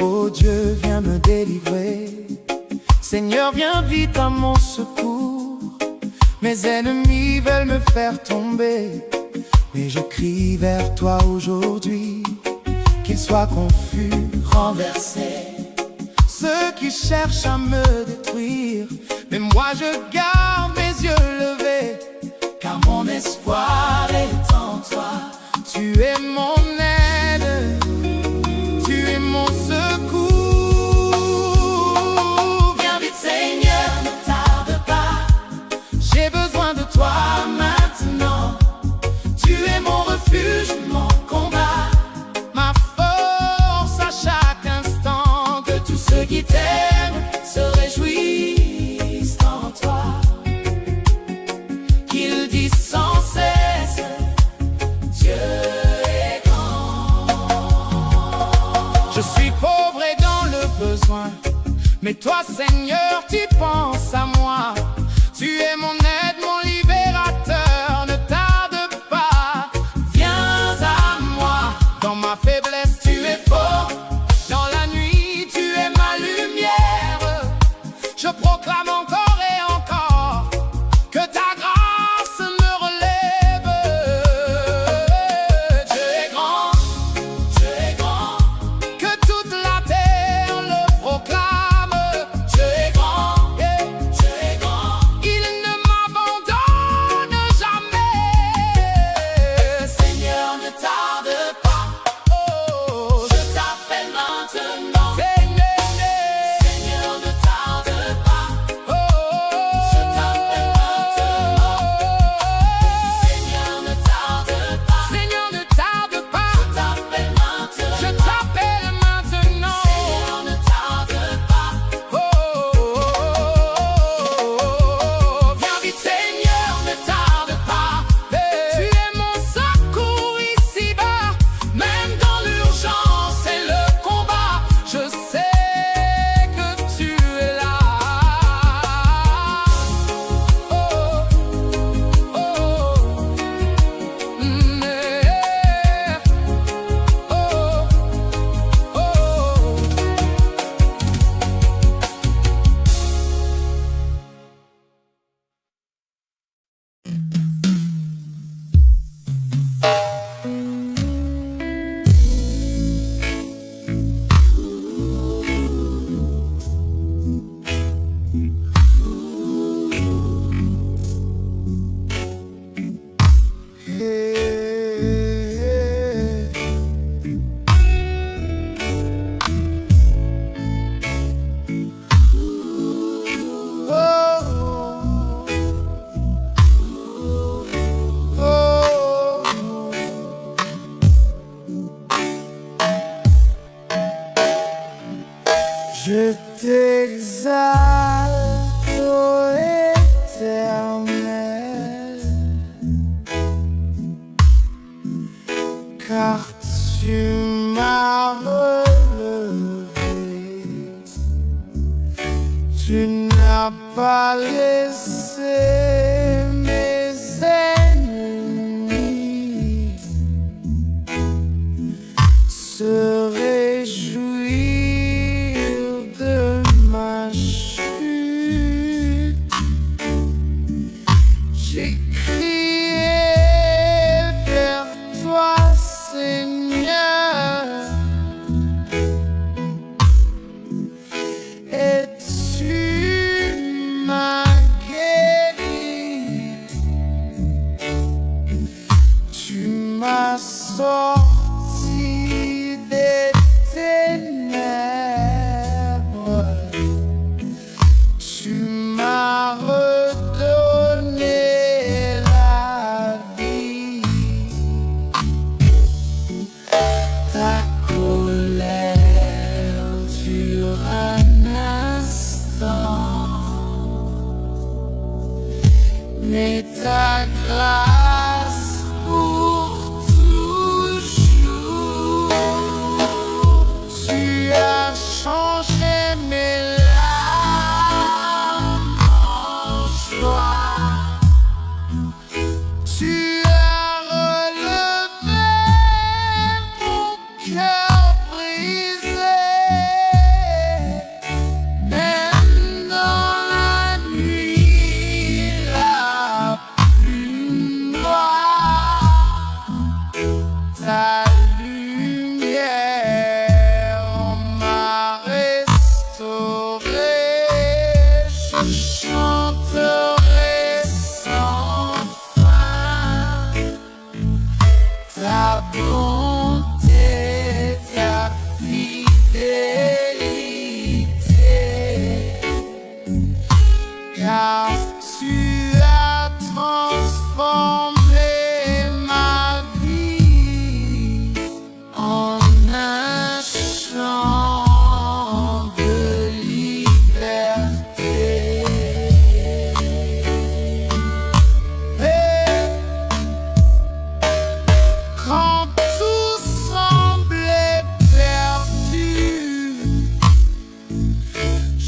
Oh Dieu, viens me délivrer. Seigneur, viens vite à mon secours. Mes ennemis veulent me faire tomber, mais je crie vers toi aujourd'hui. Qu'ils soient confus, renversés, ceux qui cherchent à me détruire. Mais moi je garde mes yeux levés, car mon espoir est en toi. Tu es mon aide, tu es mon secours. Viens vite Seigneur, ne tarde pas, j'ai besoin de toi maintenant. Tu es mon refuge, mon combat, ma force à chaque instant. Que tous ceux qui t'aiment se réjouissent en toi, qu'ils disent sans cesse, Dieu est grand. Je suis pauvre et dans le besoin, mais toi Seigneur tu penses à moi. Tu es mon aide, mon libérateur, ne tarde pas, viens à moi. Dans ma faiblesse tu es fort, dans la nuit tu es ma lumière. Je proclame encore et encore que ta grâce me relève. Dieu est grand, Dieu est grand, que toute la terre le proclame. Dieu est grand, yeah, Dieu est grand, il ne m'abandonne jamais. Seigneur, ne tarde pas, oh, je t'appelle maintenant. Seigneur, ne tarde pas, oh, je t'appelle maintenant. Seigneur, ne tarde pas, Seigneur, ne tarde pas, je t'appelle maintenant. Je t'appelle maintenant. Seigneur, ne tarde pas, oh, viens vite Seigneur, ne tarde pas. Tu es mon secours ici-bas, même dans l'urgence et le combat. Je sais que tu es là. Oh, oh, yeah. Oh, oh. Je t'exalte, ô Éternel, car tu m'as relevé. Tu n'as pas laissé mes ennemis se réjouir de ma chute. J'ai crié vers toi, Seigneur, et tu m'as guéri.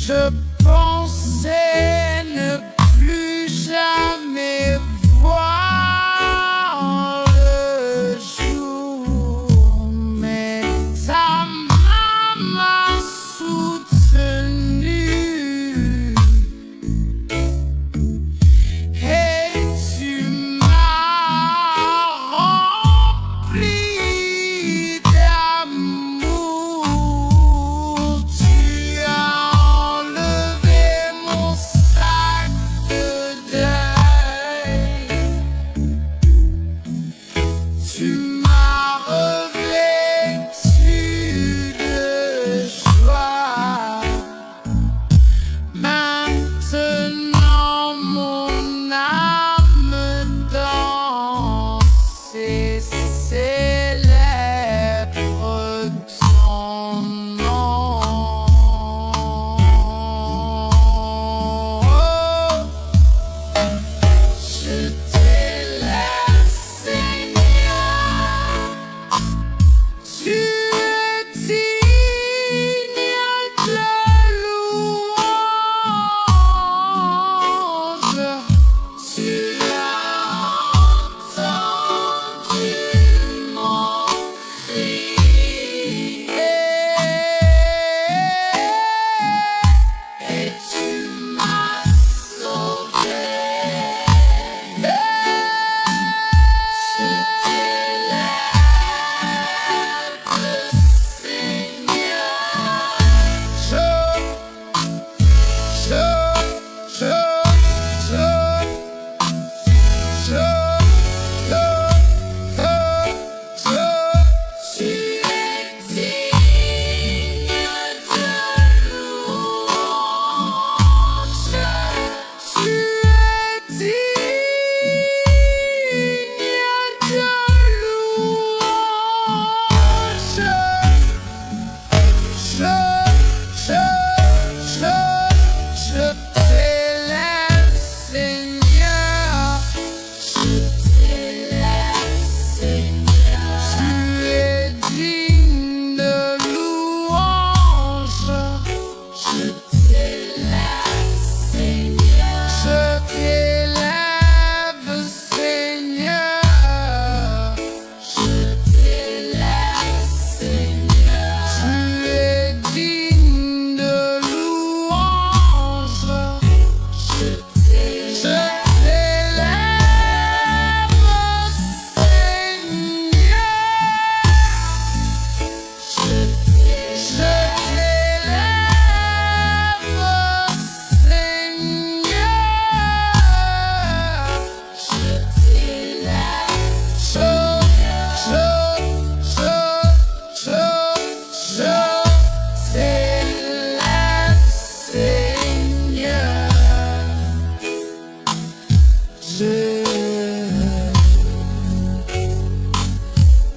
Je pensais ne plus jamais voir le jour, mais ta main m'a soutenu et tu m'as rempli d'amour. Tu as enlevé mon sac de deuil. Tu m'as revêtu de joie. Maintenant mon âme danse et célèbre ton nom. Je t'élève, Seigneur. Tu es digne de louange. Tu as entendu mon cri et tu m'as sauvé. Je t'élève, Seigneur. Tu es digne de louange. Tu es digne de louange. Je t'élève, Seigneur. Je t'élève, Seigneur. Tu es digne de louange. Je t'élève, Seigneur. Je t'élève, Seigneur. Je t'élève, Seigneur. Tu es digne de louange. Je t'élève,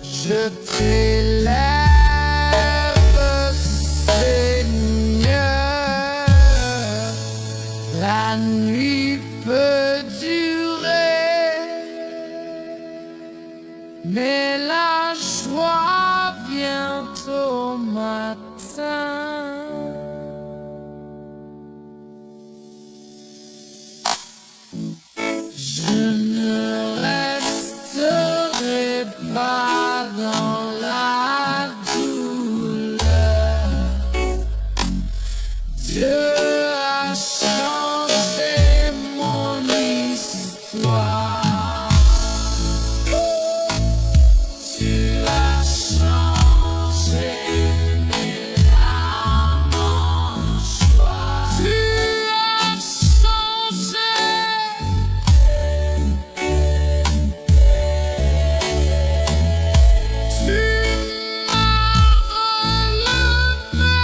je t'élève, Seigneur. La nuit peut durer, mais la joie vient au matin. Je ne resterai pas dans la douleur. Dieu a changé mon histoire. Tu as changé mes larmes en joie. Tu as changé. Tu m'as relevé.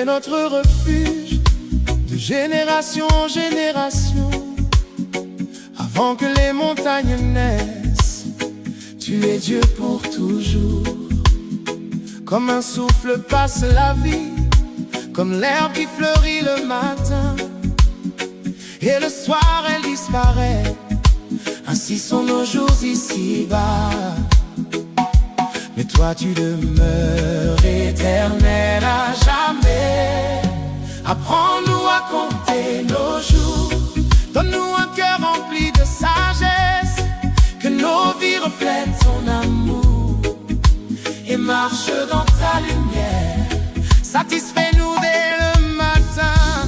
es notre refuge de génération en génération. Avant que les montagnes naissent, tu es Dieu pour toujours. Comme un souffle passe la vie, comme l'herbe qui fleurit le matin, et le soir elle disparaît. Ainsi sont nos jours ici-bas. Mais toi tu demeures éternel à jamais. Apprends-nous à compter nos jours. Donne-nous un cœur rempli de sagesse, que nos vies reflètent ton amour et marche dans ta lumière. Satisfais-nous dès le matin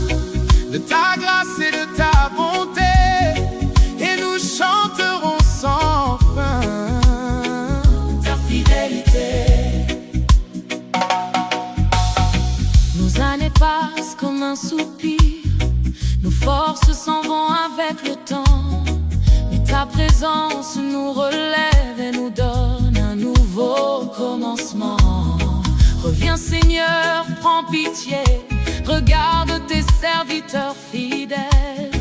de ta grâce et de ta bonté, et nous chanterons sans fin ta fidélité. Nos années passent comme un soupir, nos forces s'en vont avec le temps, mais ta présence nous relève et nous donne un nouveau commencement. Reviens Seigneur, prends pitié, regarde tes serviteurs fidèles.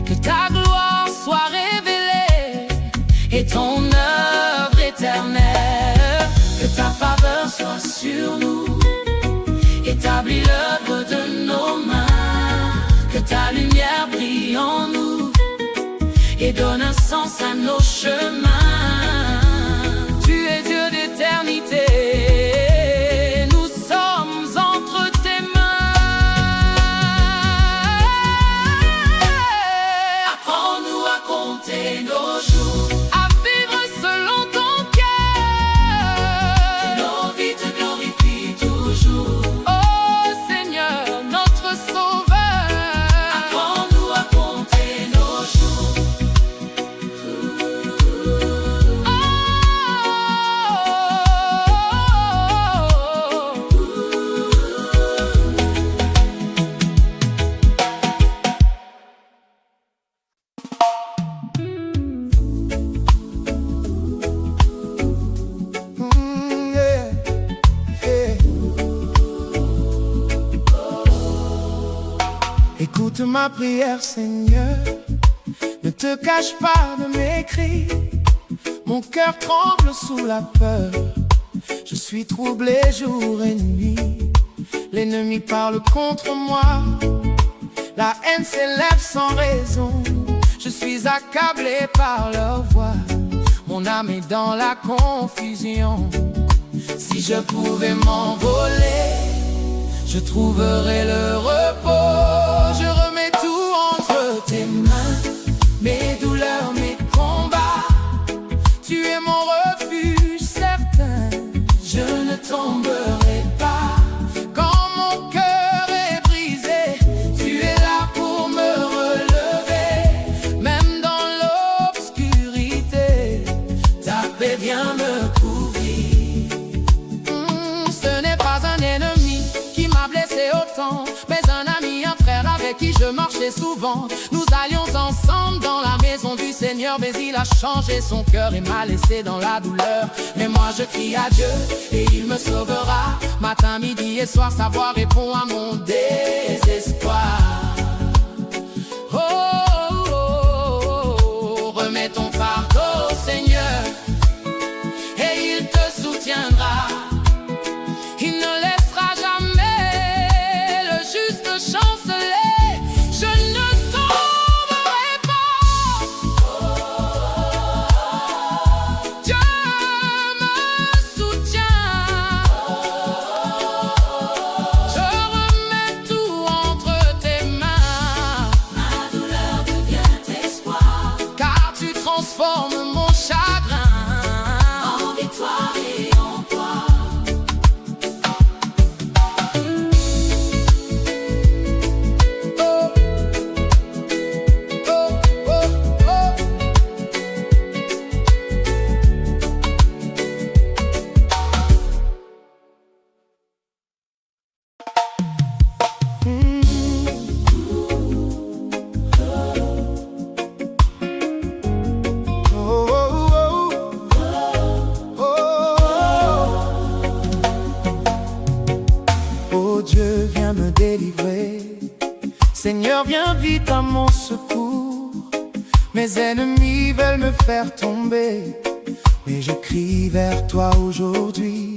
Que ta gloire soit révélée et ton œuvre éternelle. Que ta faveur soit sur nous, établis l'œuvre de nos mains. Que ta lumière brille en nous et donne un sens à nos chemins. Tu es Dieu d'éternité, nous sommes entre tes mains. Apprends-nous à compter nos jours, à vivre selon ton cœur. Que nos vies te glorifient toujours, oh Seigneur, notre Sauveur. Apprends-nous à compter nos jours. Écoute ma prière, Seigneur, ne te cache pas de mes cris. Mon cœur tremble sous la peur, je suis troublé jour et nuit. L'ennemi parle contre moi, la haine s'élève sans raison. Je suis accablé par leur voix, mon âme est dans la confusion. Si je pouvais m'envoler, je trouverais le repos. Je remets tout entre tes mains, mes douleurs, mes combats. Tu es mon refuge certain, je ne tomberai pas. Quand mon cœur est brisé, tu es là pour me relever. Même dans l'obscurité, ta paix vient me couvrir. Ce n'est pas un ennemi qui m'a blessé autant, mais un ami, un frère avec qui je marchais souvent. Nous allions ensemble dans la maison du Seigneur, mais il a changé son cœur et m'a laissé dans la douleur. Mais moi je crie à Dieu et il me sauvera. Matin, midi et soir, sa voix répond à mon désespoir. Oh, oh, oh, oh, remets ton fardeau, Seigneur, et il te soutiendra. Il ne laissera jamais le juste chanceler. Je ne tomberai pas. Dieu me soutient. Je remets tout entre tes Mes ennemis veulent me faire tomber, mais je crie vers toi aujourd'hui.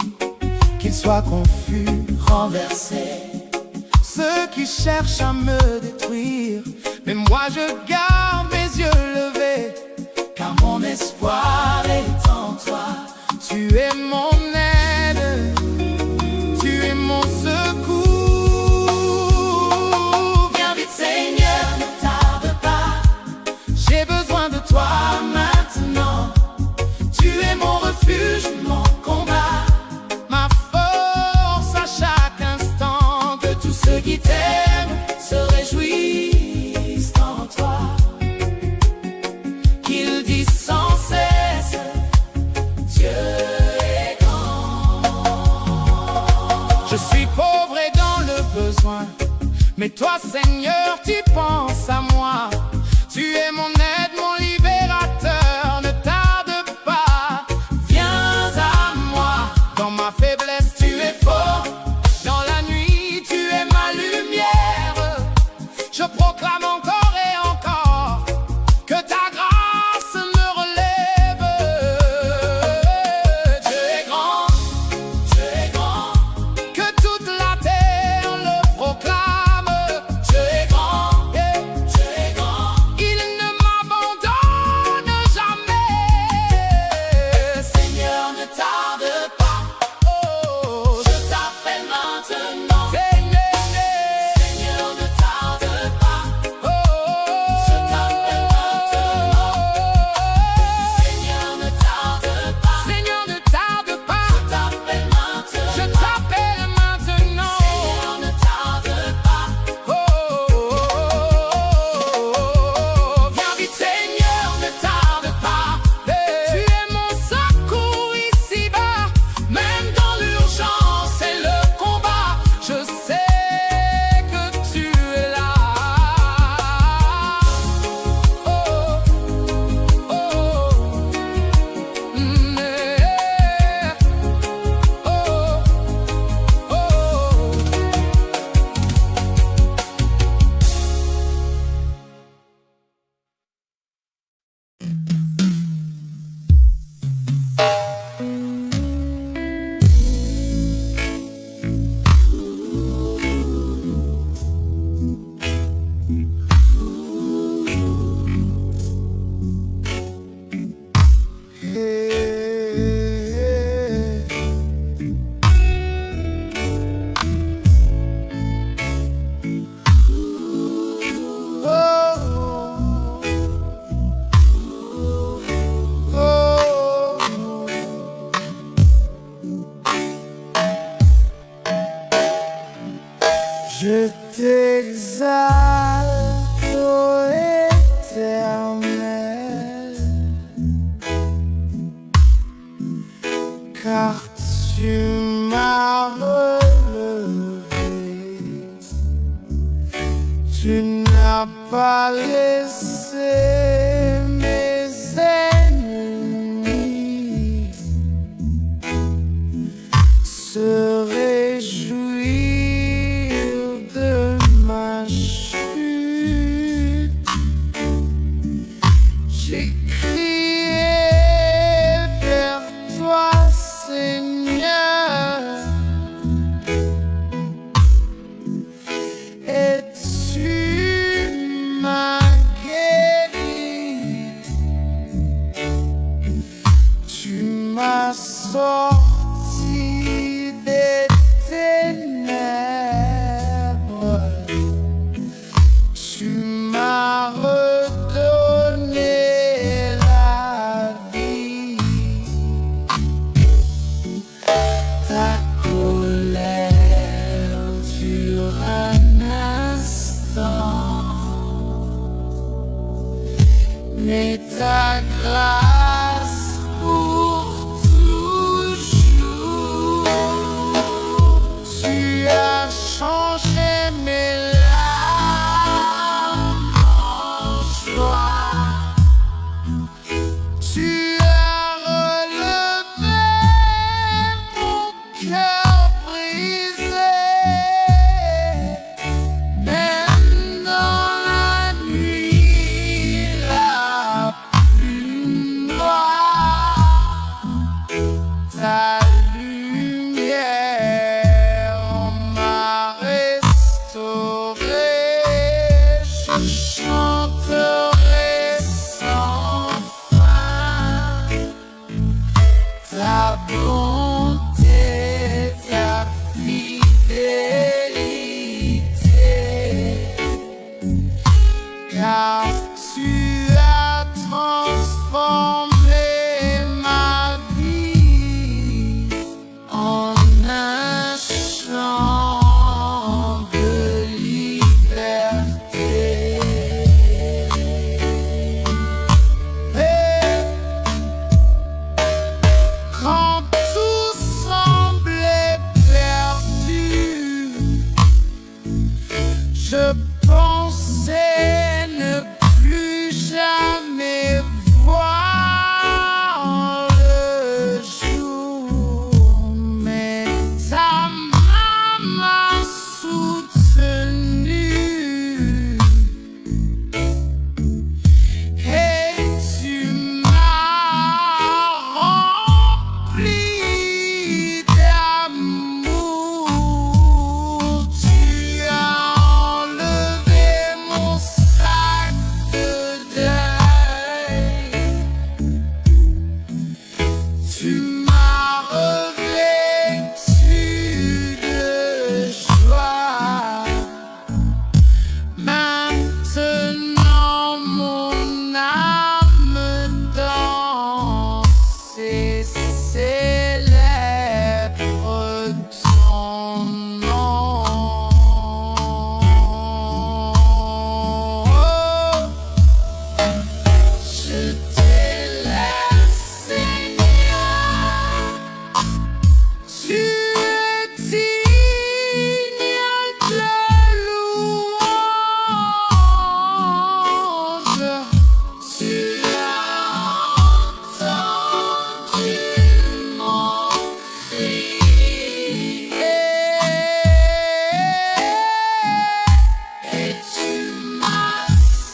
Qu'ils soient confus, renversés, ceux qui cherchent à me détruire. Mais moi je garde mes yeux levés, car mon espoir est en toi. Tu es mon aide, tu es mon secours. Viens vite Seigneur, ne tarde pas, j'ai besoin de toi maintenant. Tu es mon refuge, mon combat, ma force à chaque instant. Que tous ceux qui t'aiment se réjouissent en toi, qu'ils disent sans cesse, Dieu est grand. Je suis pauvre et dans le besoin, mais toi Seigneur tu penses à moi. Tu es mon aide, mon libérateur, ne tarde pas, viens à moi. Dans ma faiblesse tu es fort, dans la nuit tu es ma lumière. Je proclame encore et encore que ta grâce me relève. Dieu est grand, Dieu est grand, que toute la terre le proclame. Dieu est grand, Dieu est grand, il ne m'abandonne jamais. Seigneur, ne tarde pas, oh, je t'appelle maintenant. Seigneur, ne tarde pas, oh, je t'appelle maintenant. Seigneur, ne tarde pas, Seigneur, ne tarde pas, je t'appelle maintenant. Seigneur, ne tarde pas, oh, viens vite Seigneur, ne tarde pas. Tu es mon secours ici-bas, même dans l'urgence et le combat. Je sais que tu es là. Oh, oh, je t'exalte, ô Éternel, car tu m'as relevé. Tu n'as pas laissé mes ennemis se réjouir de ma chute. J'ai crié vers toi Seigneur, et tu m'as guéri. Tu m'as sorti des ténèbres, tu m'as redonné la vie. Ta colère dure un instant, mais ta grâce pour toujours. ta bonté, ta fidélité, car tu as transformé ma vie en un chant de liberté. Et quand tout semblait perdu, je pensais ne plus jamais voir le jour, mais ta main m'a soutenu et tu m'as rempli d'amour. Tu as enlevé mon sac de deuil. Tu m'as revêtu de joie. Maintenant mon âme danse et célèbre ton nom. Je t'élève, Seigneur. Tu es digne de louange. Tu as entendu mon cri et tu m'as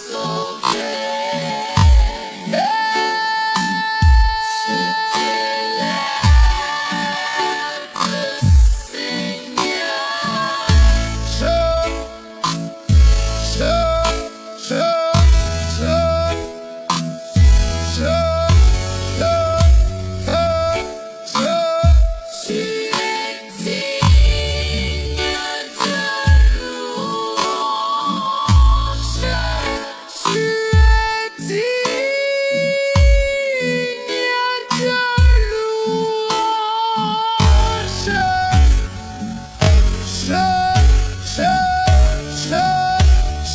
sauvé. Je t'élève, Seigneur. Tu es digne de louange. Tu es digne de louange.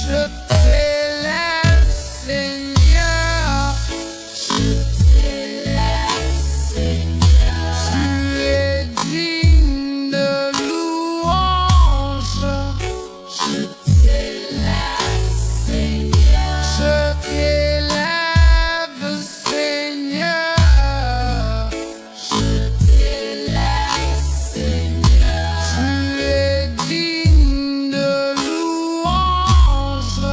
Je t'élève, Seigneur. Je t'élève, Seigneur. Tu es digne de louange. Je t'élève, Seigneur. Je t'élève, Seigneur. Je t'élève, Seigneur. Tu es digne de louange.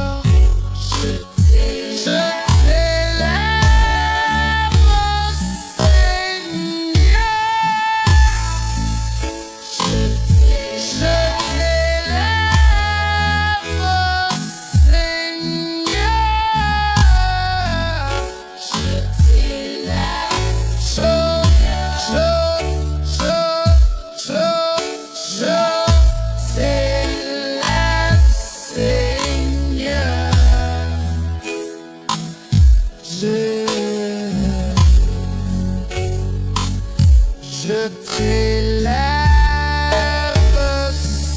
Je t'élève, Je t'élève,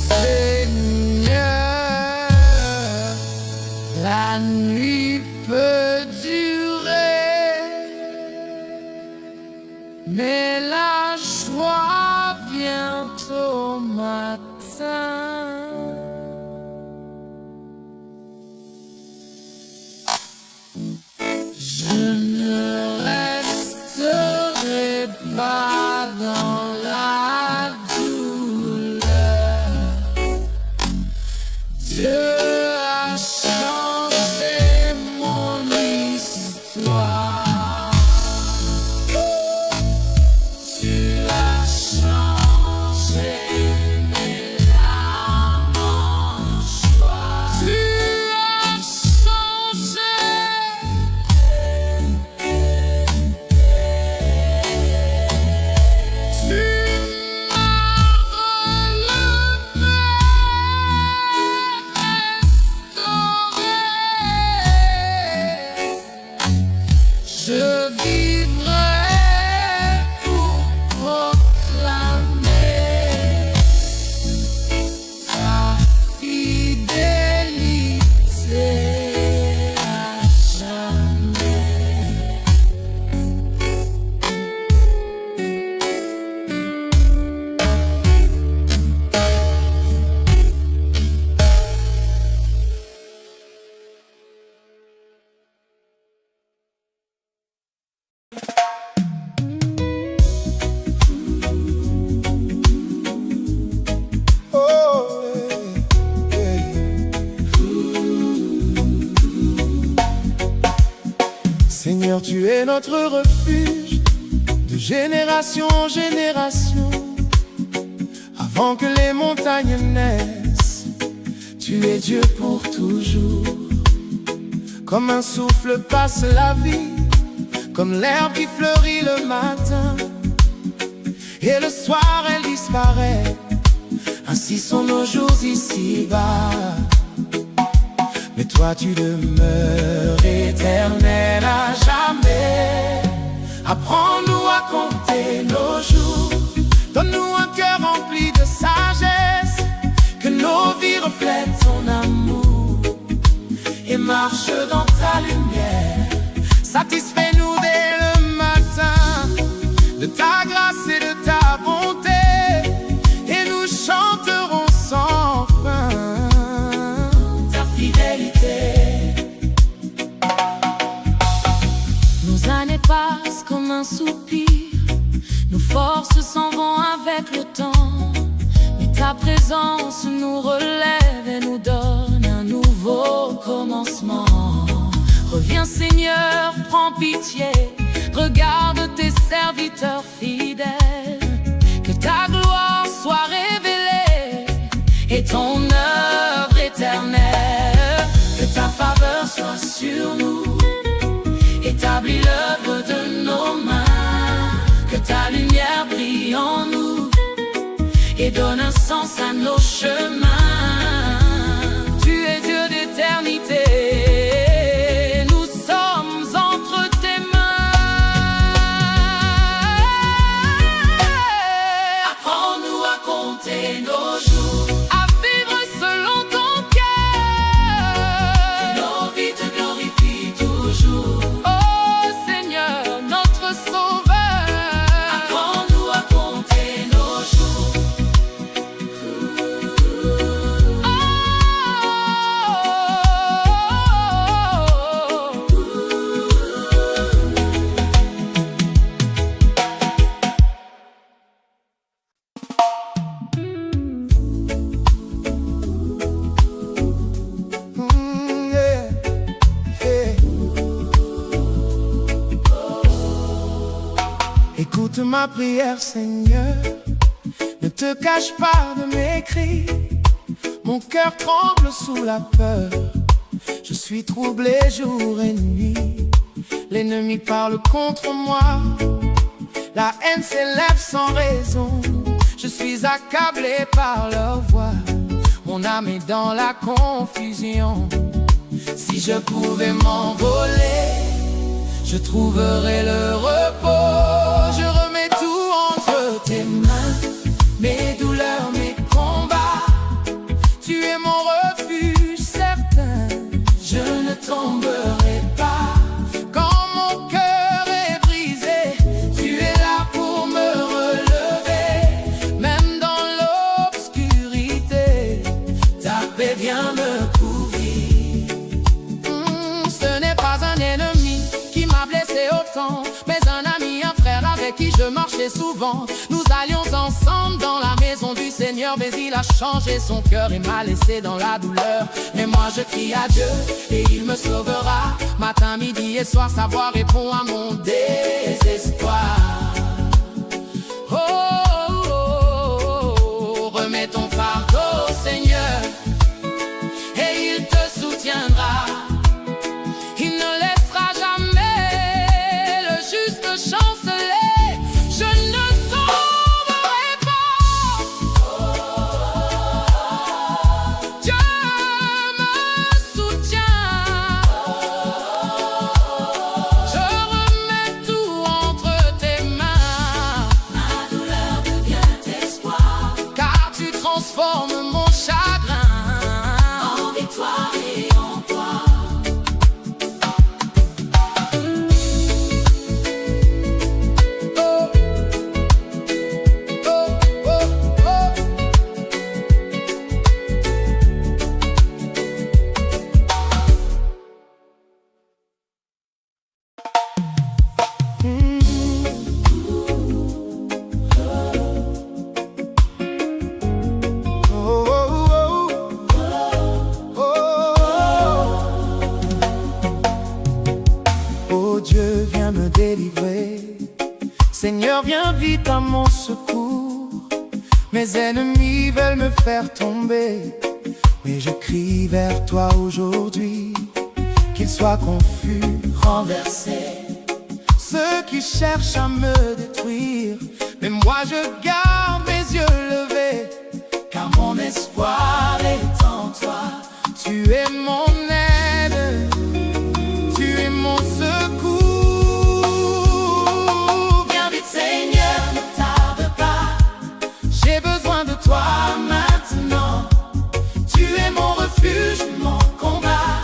Seigneur. La nuit peut durer, mais la joie vient au matin. Je ne resterai pas dans la douleur. Dieu a changé mon histoire. Tu as changé mes larmes en joie. Tu as changé. es notre refuge de génération en génération. Avant que les montagnes naissent, tu es Dieu pour toujours. Comme un souffle passe la vie, comme l'herbe qui fleurit le matin, et le soir elle disparaît. Ainsi sont nos jours ici-bas. Mais toi tu demeures éternel à jamais. Apprends-nous à compter nos jours. Donne-nous un cœur rempli de sagesse, que nos vies reflètent ton amour et marche dans ta lumière. Satisfais-nous dès le matin de ta grâce et de ta bonté, et nous chanterons sans fin ta fidélité. Nos années passent comme un soupir, nos forces s'en vont avec le temps, mais ta présence nous relève et nous donne un nouveau commencement. Reviens Seigneur, prends pitié, regarde tes serviteurs fidèles. Que ta gloire soit révélée et ton œuvre éternelle. Que ta faveur soit sur nous, établis l'œuvre de nos mains. Que ta lumière brille en nous et donne un sens à nos chemins. Tu es Dieu d'éternité, nous sommes entre tes mains. Apprends-nous à compter nos jours, à vivre selon ton cœur. Que nos vies te glorifient toujours, oh Seigneur, notre Sauveur. Apprends-nous à compter nos jours. Écoute ma prière, Seigneur, ne te cache pas de mes cris. Mon cœur tremble sous la peur, je suis troublé jour et nuit. L'ennemi parle contre moi, la haine s'élève sans raison. Je suis accablé par leur voix, mon âme est dans la confusion. Si je pouvais m'envoler, je trouverais le repos. Je remets tout entre tes mains, mes douleurs, mes combats. Tu es mon refuge certain, je ne tomberai pas. Quand mon cœur est brisé, tu es là pour me relever. Même dans l'obscurité, ta paix vient me couvrir. Ce n'est pas un ennemi qui m'a blessé autant, mais un ami, un frère avec qui je marchais souvent. Nous allions ensemble dans la maison du Seigneur, mais il a changé son cœur et m'a laissé dans la douleur. Mais moi je crie à Dieu et il me sauvera. Matin, midi et soir, sa voix répond à mon désespoir. Oh, oh, oh, oh, remets ton fardeau, Seigneur, et il te soutiendra. Il ne laissera jamais le juste chanceler. Je ne tomberai pas. Dieu me soutient. Je remets tout entre tes mains. viens vite à mon secours. Mes ennemis veulent me faire tomber, mais je crie vers toi aujourd'hui. Qu'ils soient confus, renversés, ceux qui cherchent à me détruire. Mais moi je garde mes yeux levés, car mon espoir est en toi. Tu es mon aide, tu es mon secours. Viens vite Seigneur, ne tarde pas, j'ai besoin de toi maintenant. Tu es mon refuge, mon combat,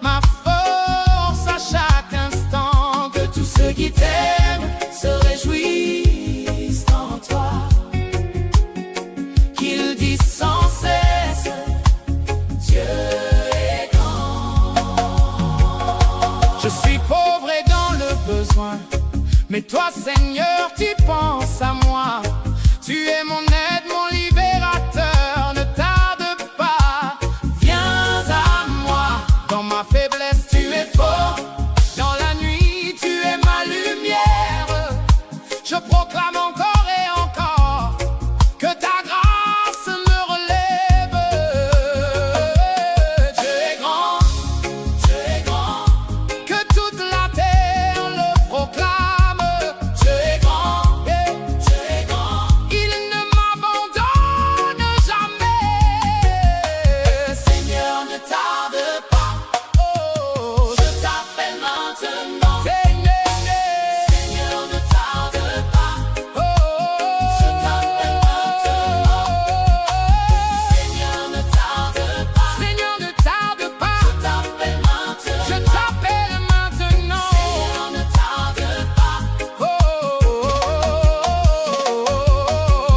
ma force à chaque instant. Que tous ceux qui t'aiment se réjouissent en toi, qu'ils disent sans cesse Dieu est grand. Je suis pauvre et dans le besoin, mais toi Seigneur tu penses à moi. Tu es mon aide, mon libérateur, ne tarde pas, viens à moi. Dans ma faiblesse tu es fort, dans la nuit tu es ma lumière. Je proclame encore et encore que ta grâce me relève. Dieu est grand, Dieu est grand, que toute la terre le proclame. Dieu est grand, Dieu est grand, il ne m'abandonne jamais. Seigneur, ne tarde pas, oh, je t'appelle maintenant. Seigneur, ne tarde pas, oh, je t'appelle maintenant. Seigneur, ne tarde pas, Seigneur, ne tarde pas, je t'appelle maintenant. Je t'appelle maintenant. Seigneur, ne tarde pas, oh,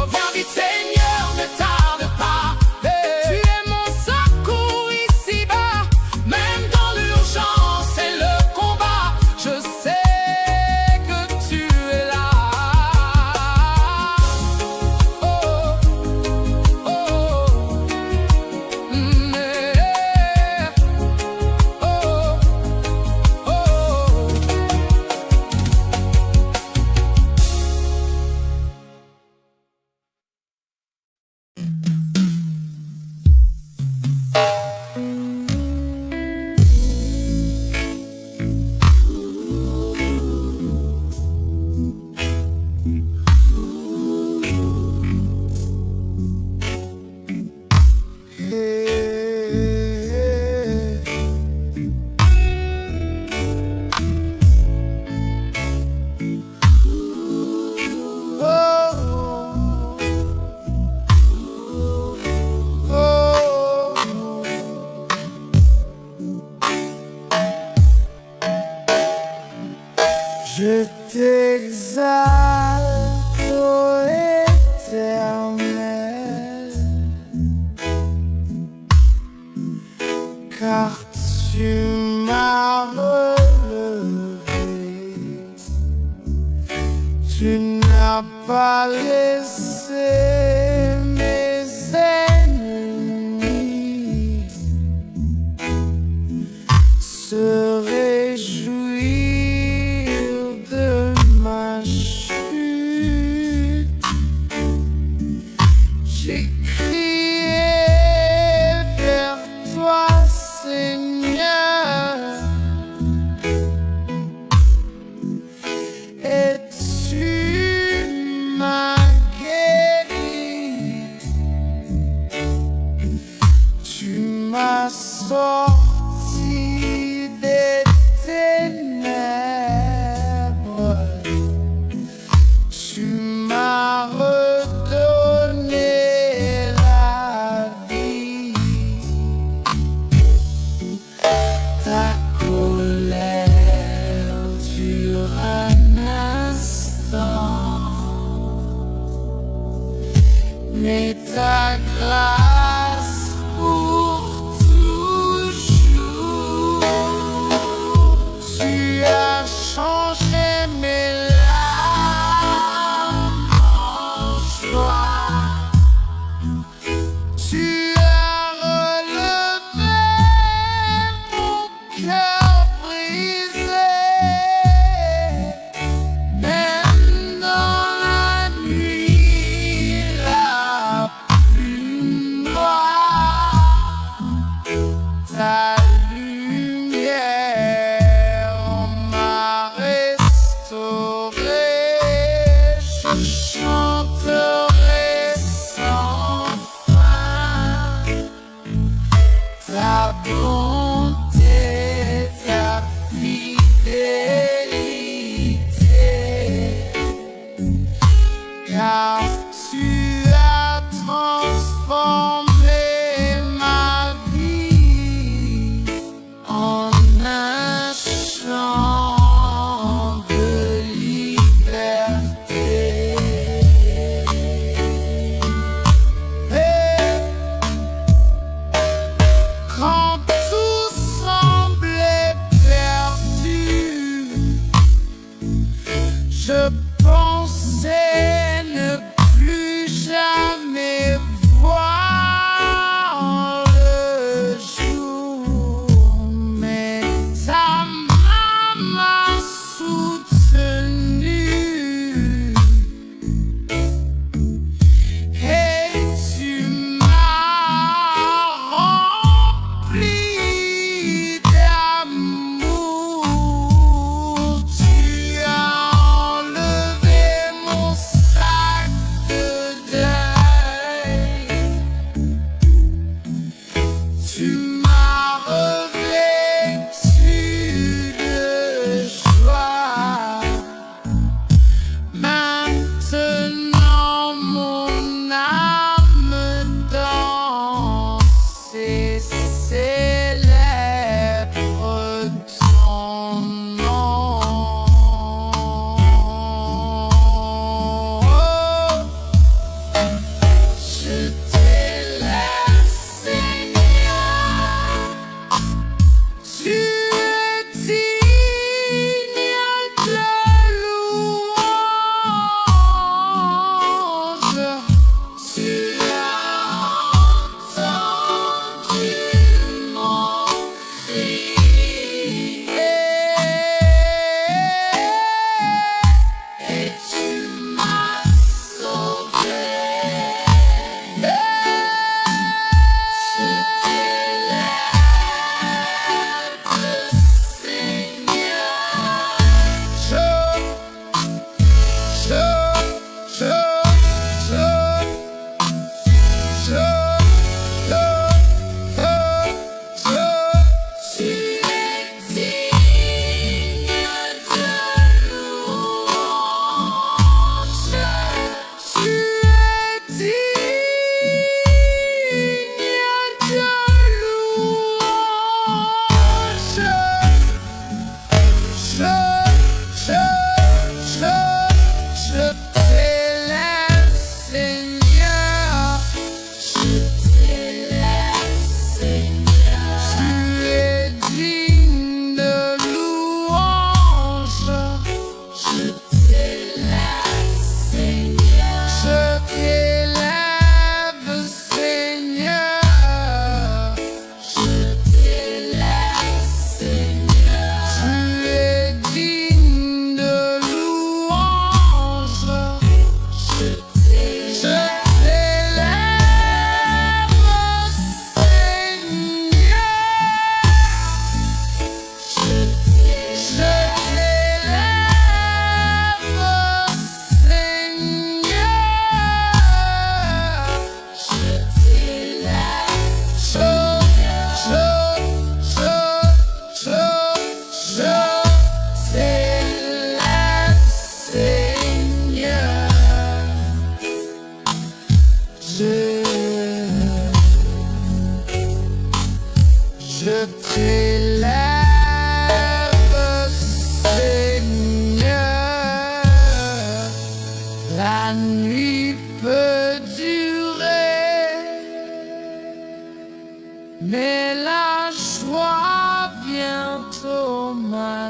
viens vite Seigneur, ne tarde pas. Tu es mon secours ici-bas, même dans l'urgence et le combat. Je sais que tu es là. Oh, oh, je t'exalte, ô Éternel, car tu m'as relevé. Tu n'as pas laissé mes ennemis se réjouir de ma chute. J'ai crié vers toi Seigneur, et tu m'as guéri. Tu m'as sorti des ténèbres, tu m'as redonné la vie. Ta colère dure un instant, mais ta grâce pour toujours. Tu as changé mes larmes en joie. Tu as relevé mon cœur brisé. Même dans la chanterai sans fin ta bonté, ta fidélité, car tu as transformé ma vie en un chant de liberté. Et quand tout semblait perdu, je pensais ne plus jamais voir le jour, mais ta main m'a soutenu et tu m'as rempli d'amour. Tu as enlevé mon sac de deuil. Tu m'as revêtu de joie. Maintenant mon âme danse et célèbre ton nom. Je t'élève, Seigneur. Tu es digne de louange. Tu as entendu mon cri et tu m'as sauvé. Je t'élève, Seigneur. Tu es digne de louange. Tu es digne de louange. Je t'élève, Seigneur. Je t'élève, Seigneur. Tu es digne de louange. Je t'élève, Seigneur. Je t'élève, Seigneur. Je t'élève, Seigneur. Tu es digne de louange. Je t'élève, Je t'élève, Seigneur. La nuit peut durer, mais la joie vient au matin.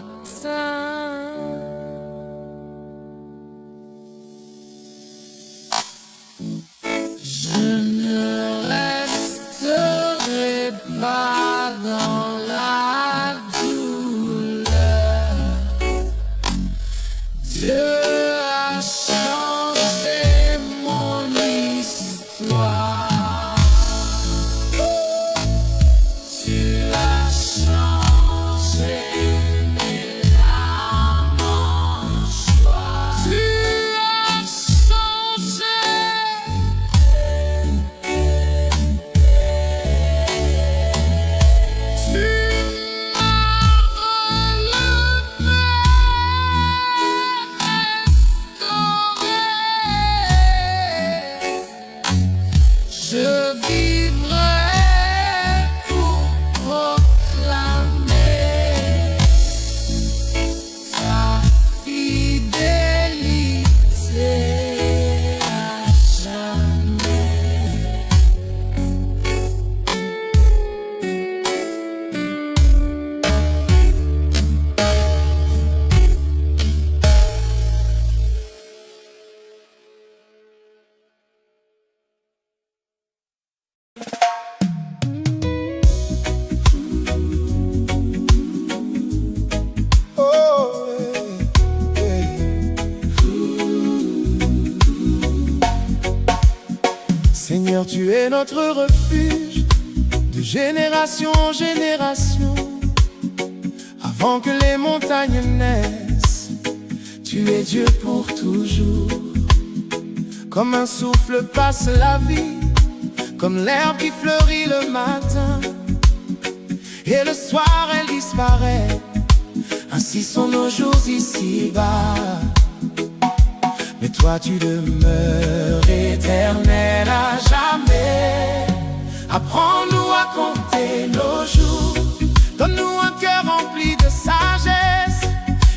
Je ne resterai pas dans la douleur. Dieu a changé mon histoire. Tu as changé mes larmes en joie. Tu as Tu es notre refuge de génération en génération. Avant que les montagnes naissent, tu es Dieu pour toujours. Comme un souffle passe la vie, comme l'herbe qui fleurit le matin, et le soir elle disparaît. Ainsi sont nos jours ici-bas. Mais toi tu demeures éternel à jamais. Apprends-nous à compter nos jours. Donne-nous un cœur rempli de sagesse,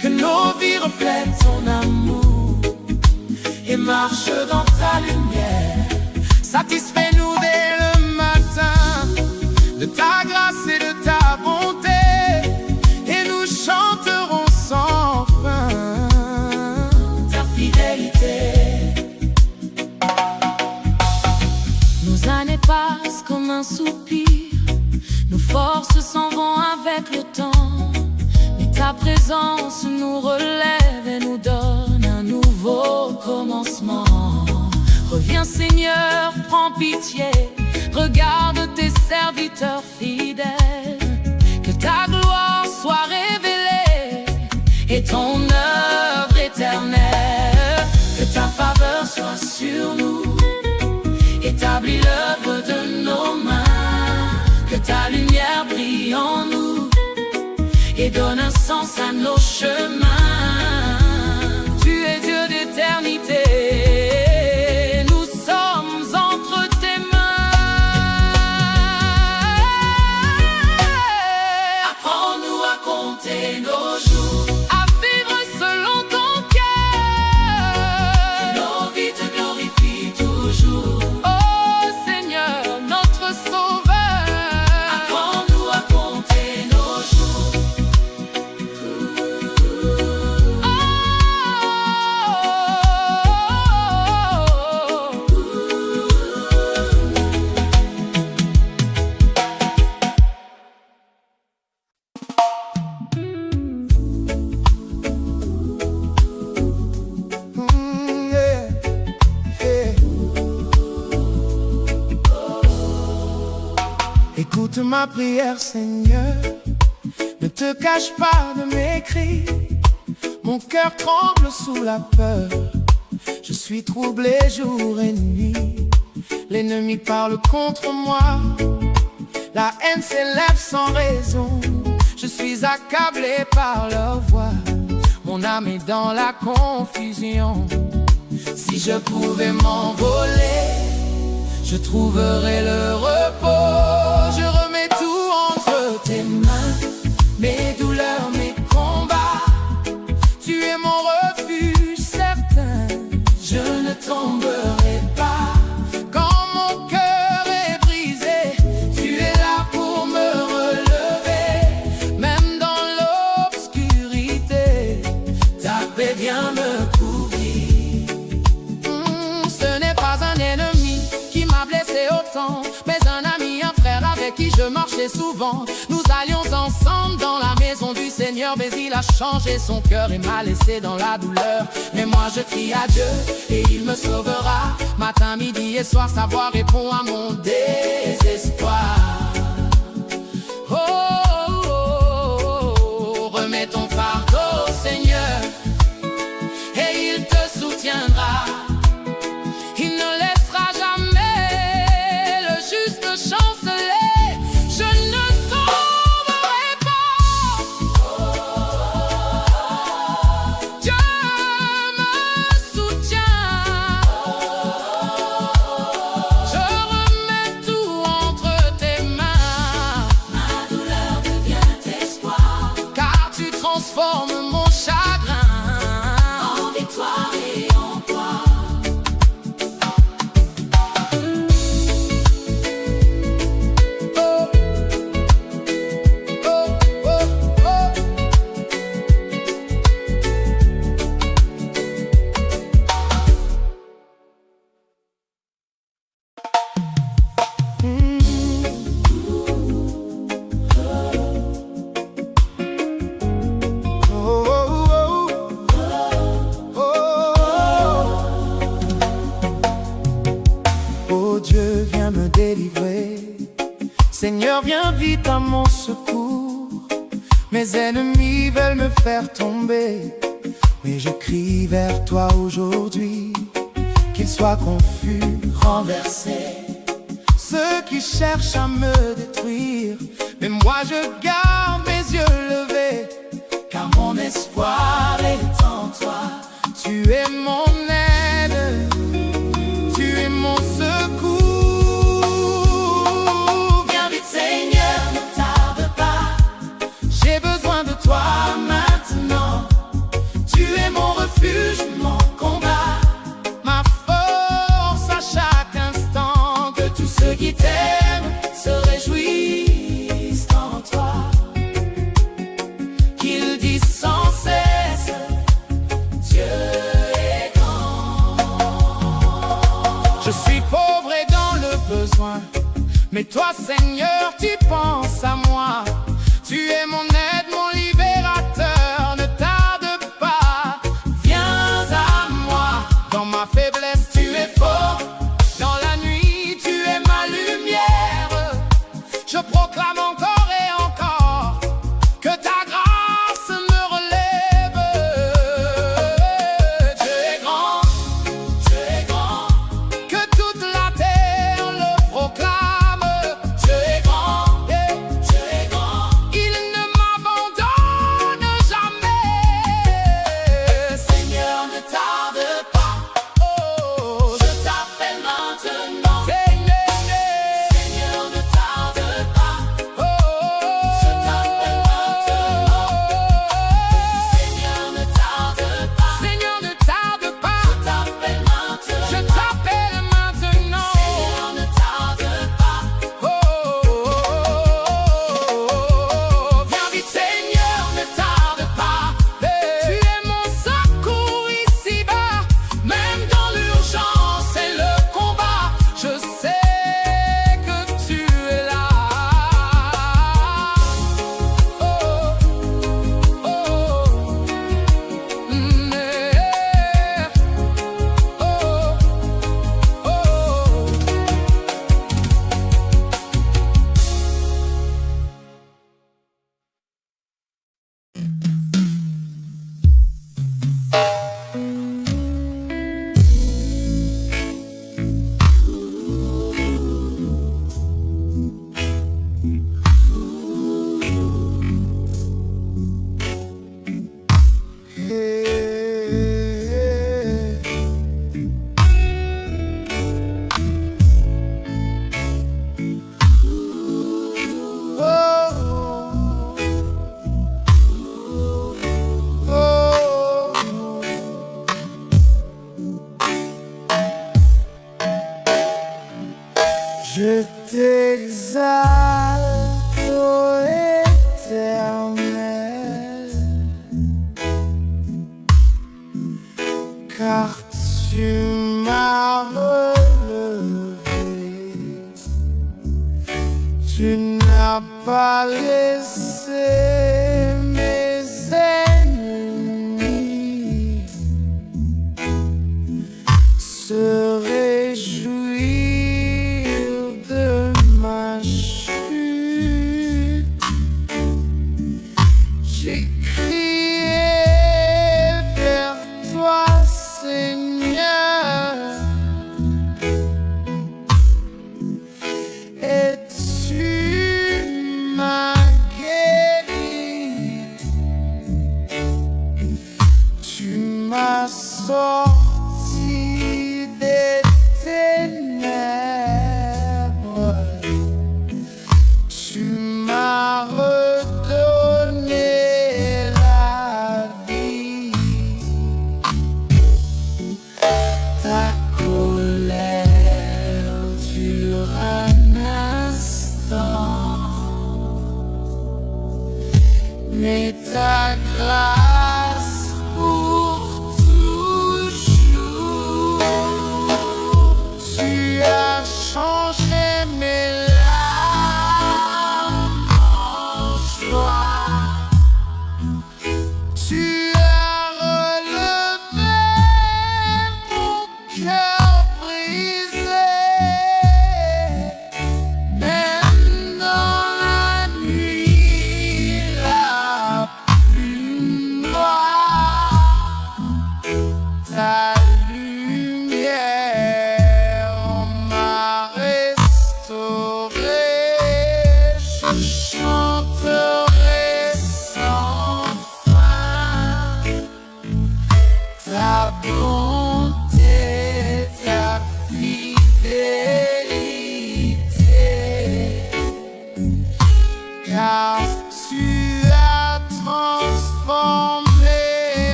que nos vies reflètent ton amour et marche dans ta lumière. Satisfais-nous dès le matin de ta grâce et de ta bonté, et nous chanterons sans fin ta fidélité. Nos années passent comme un soupir, nos forces s'en vont avec le temps, mais ta présence nous relève et nous donne un nouveau commencement. Reviens Seigneur, prends pitié, regarde tes serviteurs fidèles, que ta gloire soit révélée et ton œuvre éternelle. Que ta faveur soit sur nous, établis l'œuvre de nos mains. Que ta lumière brille en nous et donne un sens à nos chemins. Tu es Dieu d'éternité, nous sommes entre tes mains. Apprends-nous à compter nos jours, à vivre selon ton cœur, que nos vies te glorifient toujours. Oh Seigneur, notre Sauveur. Écoute ma prière, Seigneur, ne te cache pas de mes cris. Mon cœur tremble sous la peur, je suis troublé jour et nuit. L'ennemi parle contre moi, la haine s'élève sans raison. Je suis accablé par leur voix, mon âme est dans la confusion. Si je pouvais m'envoler, je trouverais le repos. Je remets tout entre tes mains, mes douleurs, mes combats. Tu es mon refuge certain, je ne tomberai pas. Quand mon cœur est brisé, tu es là pour me relever. Même dans l'obscurité, ta paix vient me couvrir. Ce n'est pas un ennemi qui m'a blessé autant, mais un ami, un frère avec qui je marchais souvent. Nous allions ensemble dans la maison du Seigneur, mais il a changé son cœur et m'a laissé dans la douleur. Mais moi je crie à Dieu et il me sauvera. Matin, midi et soir, sa voix répond à mon désespoir. Oh, oh, oh, oh, remets ton fardeau, Seigneur, et il te soutiendra. Il ne laissera jamais le juste chanceler. Je ne tomberai pas. Dieu me soutient. Je remets Seigneur, viens vite à mon secours. Mes ennemis veulent me faire tomber, mais je crie vers toi aujourd'hui. Qu'ils soient confus, renversés, ceux qui cherchent à me détruire. Mais moi je garde mes yeux levés, car mon espoir est en toi. Tu es mon aide, tu es mon secours. Viens vite Seigneur, ne tarde pas, j'ai besoin de toi maintenant. Tu es mon refuge, mon combat, ma force à chaque instant. Que tous ceux qui t'aiment se réjouissent en toi, qu'ils disent sans cesse, Dieu est grand. Je suis pauvre et dans le besoin, mais toi Seigneur tu penses à moi. Tu es mon aide, mon libérateur, ne tarde pas, viens à moi. Dans ma faiblesse tu es fort, dans la nuit tu es ma lumière. Je proclame encore et encore que ta grâce me relève. Dieu est grand, Dieu est grand, que toute la terre le proclame. Dieu est grand, Dieu est grand, il ne m'abandonne jamais. Seigneur, ne tarde pas, oh, je t'appelle maintenant. Seigneur, ne tarde pas, oh, je t'appelle maintenant. Seigneur, ne tarde pas, Seigneur, ne tarde pas, je t'appelle maintenant. Je t'appelle maintenant. Seigneur, ne tarde pas, oh, viens vite Seigneur, ne tarde pas. Tu es mon secours ici-bas, même dans l'urgence et le combat. Je sais que tu es là. Oh, oh, je t'exalte, ô Éternel, car tu m'as relevé. Tu n'as pas laissé mes ennemis se réjouir de ma chute. J'ai crié vers toi, Seigneur, et tu m'as guéri. Tu m'as sorti des ténèbres. Tu m'as redonné la vie. Ta colère dure un instant, mais ta grâce pour toujours. Tu as changé mes larmes en joie. Tu as relevé mon cœur brisé. Maintenant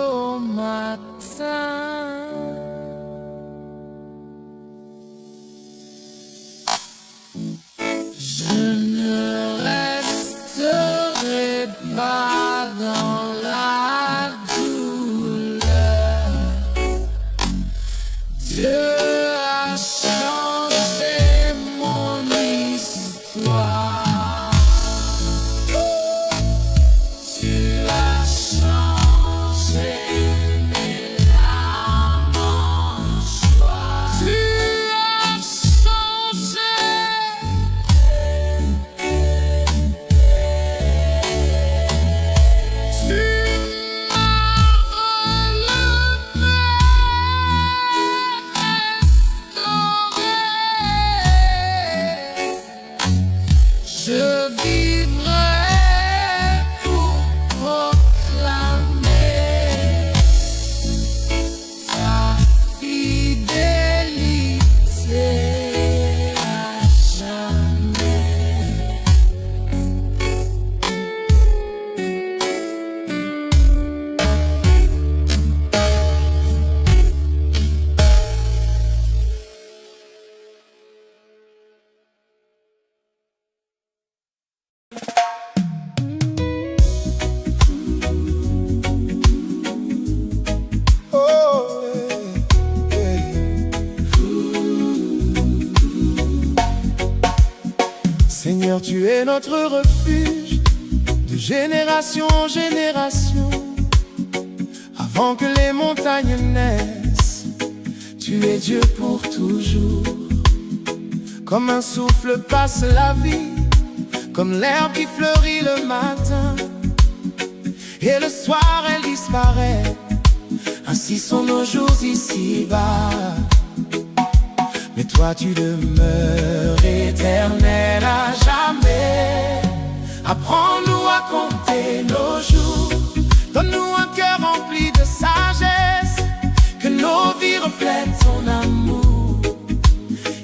au matin. Je ne resterai pas dans la douleur. Dieu a changé mon histoire. Tu as changé mes larmes en joie. Tu as changé. Tu m'as relevé, restauré. Je vivrai pour proclamer ta fidélité à jamais. Oh, yeah. Seigneur, tu es notre refuge de génération en génération. Avant que les montagnes naissent, tu es Dieu pour toujours. Comme un souffle passe la vie, comme l'herbe qui fleurit le matin, et le soir elle disparaît. Ainsi sont nos jours ici-bas. Mais toi tu demeures éternel à jamais. Apprends-nous à compter nos jours. Donne-nous un cœur rempli de sagesse. Que nos vies reflètent ton amour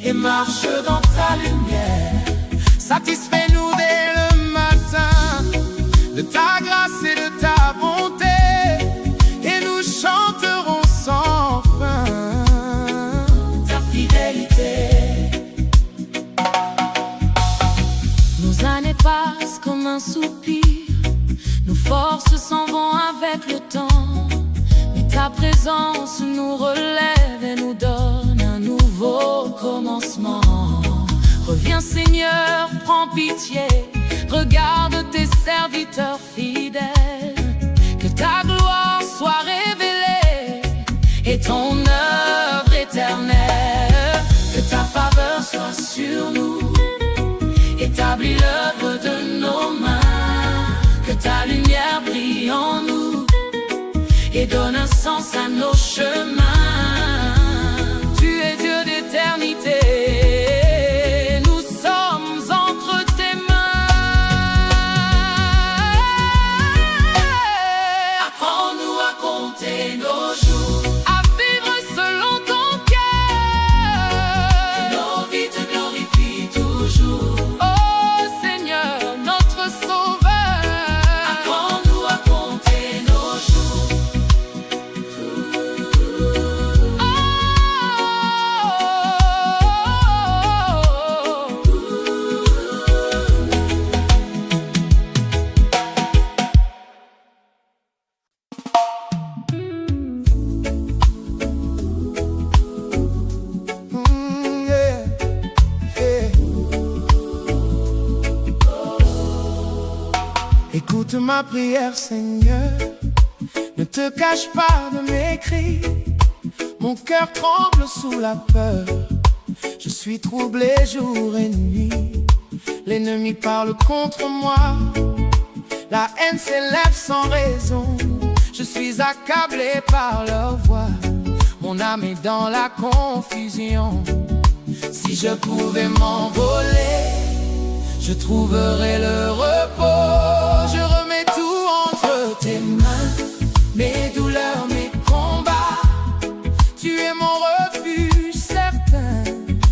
et marche dans ta lumière. Satisfais-nous dès le matin de ta grâce et de ta bonté, et nous chanterons sans fin ta fidélité. Nos années passent comme un soupir, nos forces s'en vont avec le temps, mais ta présence nous relève et nous donne un nouveau commencement. Reviens Seigneur, prends pitié, regarde tes serviteurs fidèles. Que ta gloire soit révélée et ton œuvre éternelle. Que ta faveur soit sur nous, établis l'œuvre de nos mains. Que ta lumière brille en nous et donne un sens à nos chemins. Tu es Dieu d'éternité. Nos jours, à vivre selon ton cœur, que nos vies te glorifient toujours. Oh Seigneur, notre Sauveur, apprends-nous à compter nos jours. Écoute ma prière, Seigneur, ne te cache pas de mes cris. Mon cœur tremble sous la peur, je suis troublé jour et nuit. L'ennemi parle contre moi, la haine s'élève sans raison. Je suis accablé par leur voix, mon âme est dans la confusion. Si je pouvais m'envoler, je trouverais le repos. Je remets tout entre tes mains, mes douleurs, mes combats. Tu es mon refuge certain,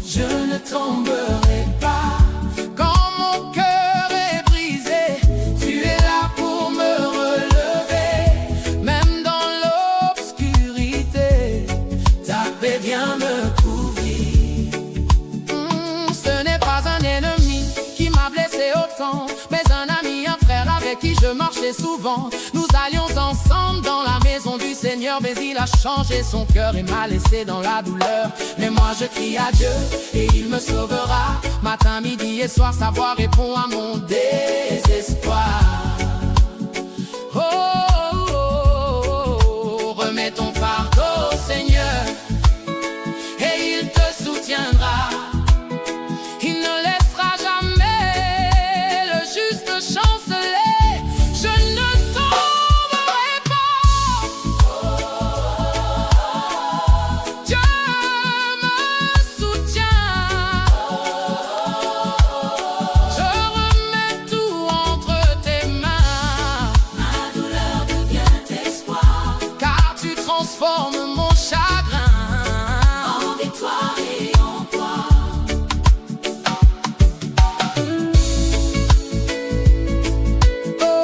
je ne tomberai pas. Quand mon cœur est brisé, tu es là pour me relever. Même dans l'eau je marchais souvent. Nous allions ensemble dans la maison du Seigneur, mais il a changé son cœur et m'a laissé dans la douleur. Mais moi je crie à Dieu et il me sauvera. Matin, midi et soir, sa voix répond à mon désespoir. Oh, oh, oh, oh, remets ton fardeau, Seigneur, et il te soutiendra. Il ne laissera jamais le juste chanceler. Je ne tomberai pas. Dieu me soutient. Je remets tout entre tes mains. Ma douleur devient espoir, Car tu transformes mon chagrin en victoire et en gloire. Oh,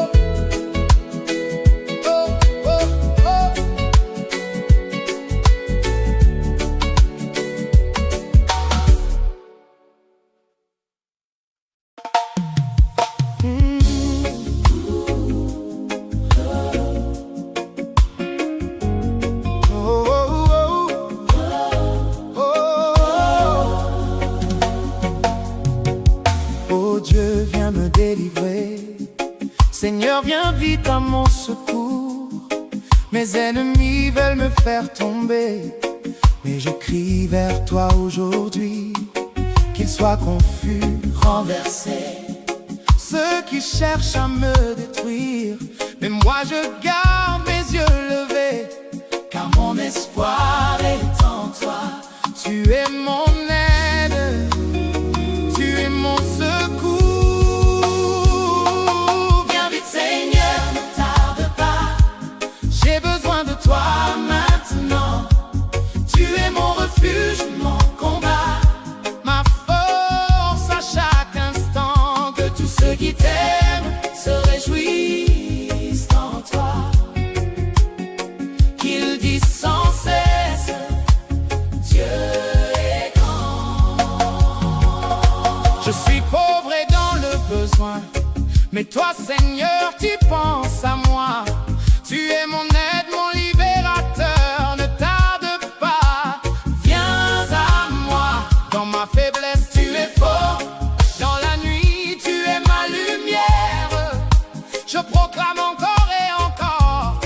oh, oh, oh. Oh Dieu, viens me délivrer. Seigneur, viens vite à mon secours. Mes ennemis veulent me faire tomber, mais je crie vers toi aujourd'hui. Qu'ils soient confus, renversés, ceux qui cherchent à me détruire. Mais moi je garde mes yeux levés, car mon espoir est en toi. Tu es mon aide, tu es mon secours. Viens vite Seigneur, ne tarde pas. J'ai besoin de toi maintenant. Tu es mon refuge, mon combat, ma force à chaque instant. Que tous ceux qui t'aiment se réjouissent en toi. Qu'ils disent sans cesse, Dieu est grand. Je suis pauvre et dans le besoin, mais toi Seigneur, tu penses à moi. Tu es mon aide, mon libérateur, ne tarde pas, viens à moi. Dans ma faiblesse, tu es fort, dans la nuit, tu es ma lumière. Je proclame encore et encore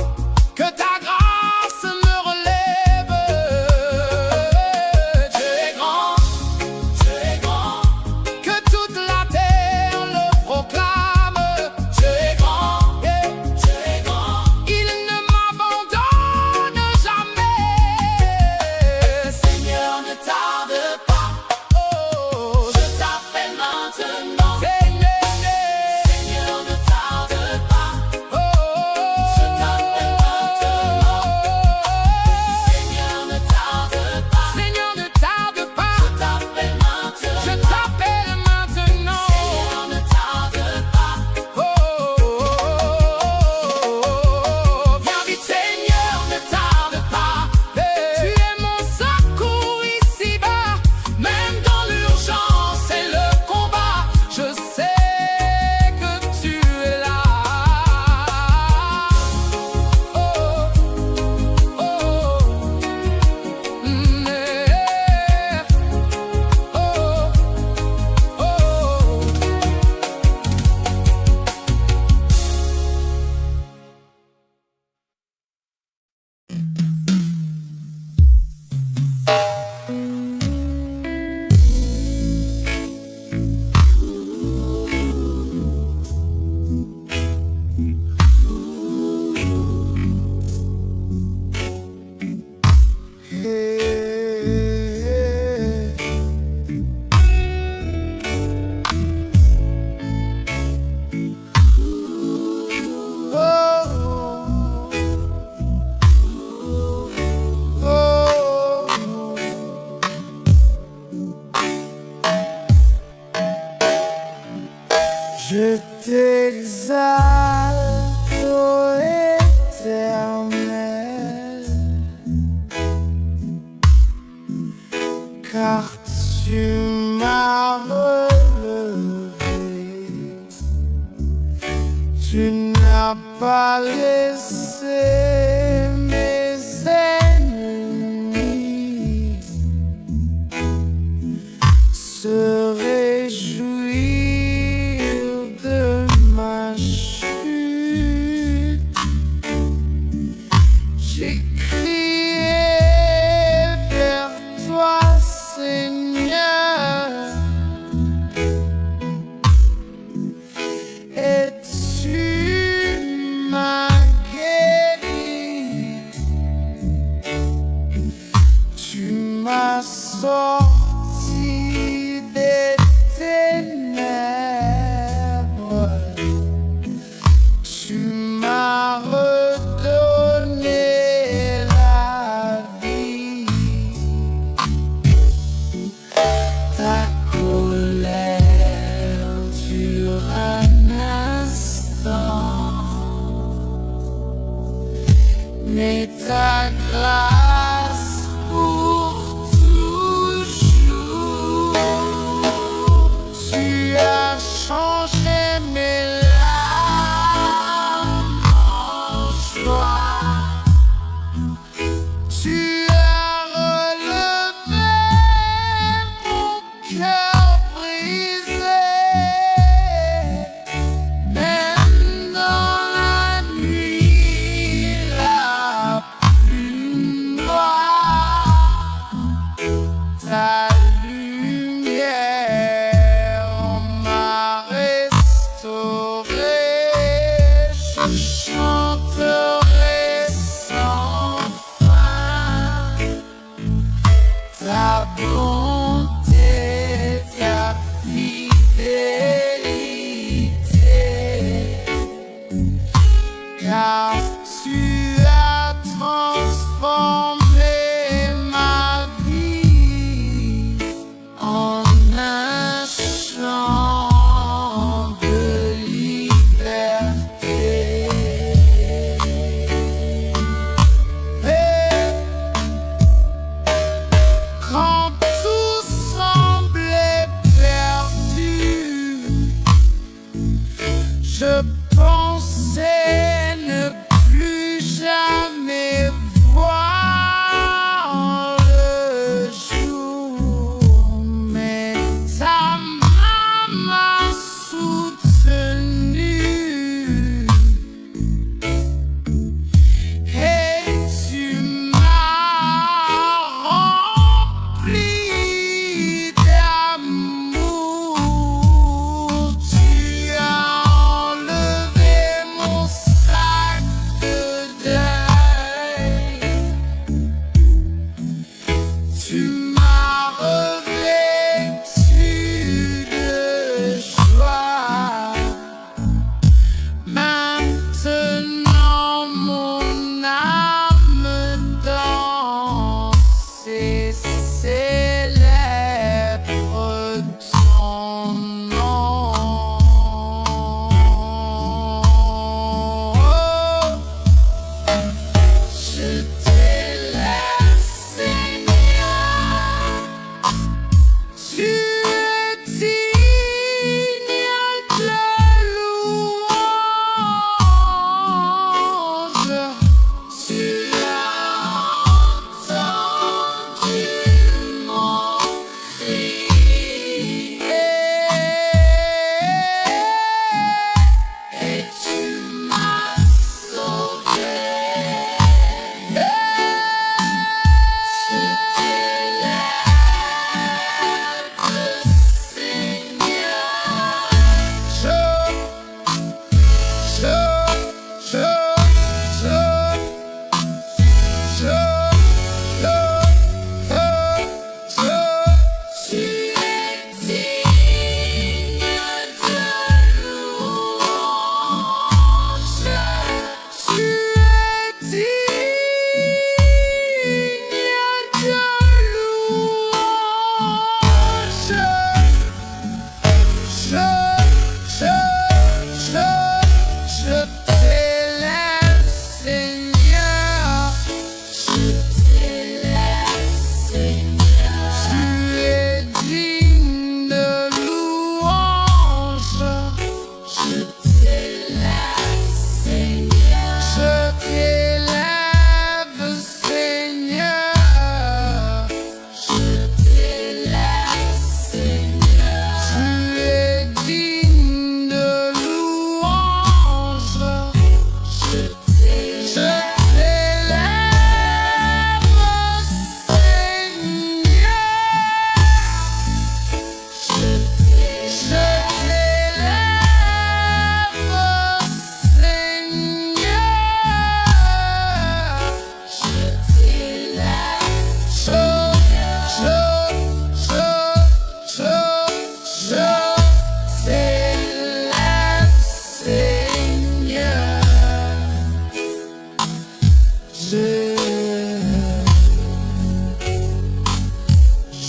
que ta grâce me relève. Dieu est grand, Dieu est grand, que toute la terre le proclame. Dieu est grand, yeah. Dieu est grand, il ne m'abandonne jamais. Seigneur, ne tarde pas, oh, je t'appelle maintenant. Seigneur, ne tarde pas, oh, je t'appelle maintenant. Seigneur, ne tarde pas, Seigneur, ne tarde pas, je t'appelle maintenant. Je t'appelle maintenant. Seigneur, ne tarde pas, oh, viens vite Seigneur, ne tarde pas. Tu es mon secours ici-bas, même dans l'urgence et le combat. Je sais que tu es là. Oh, oh, yeah. Oh, je t'exalte, ô Éternel, car tu m'as relevé. Tu n'as pas laisser mes ennemis se réjouir de ma chute. J'ai crié vers toi, Seigneur, et tu m'as guéri. Tu m'as sorti des ténèbres. Tu m'as redonné la vie. Ta colère dure un instant, mais ta grâce pour toujours. Tu as changé mes larmes en joie. Tu as relevé mon cœur brisé. Même dans la nuit la plus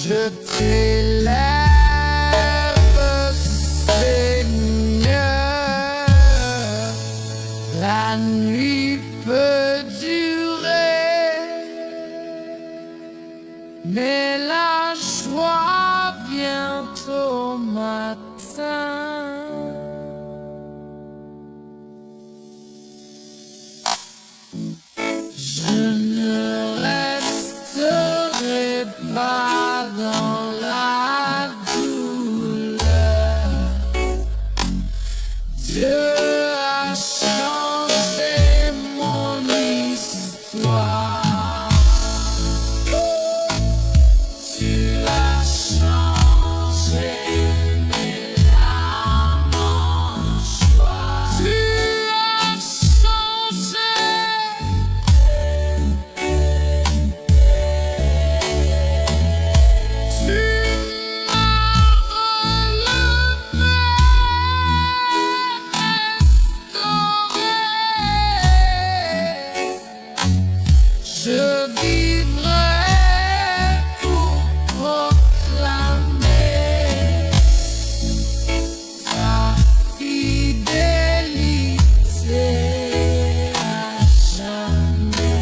Je t'élève, Seigneur. La nuit peut durer, mais la joie vient au matin. Je ne resterai pas dans la douleur. Dieu a changé mon histoire. Tu as changé mes larmes en joie. Tu as changé. Je vivrai pour proclamer ta fidélité à jamais.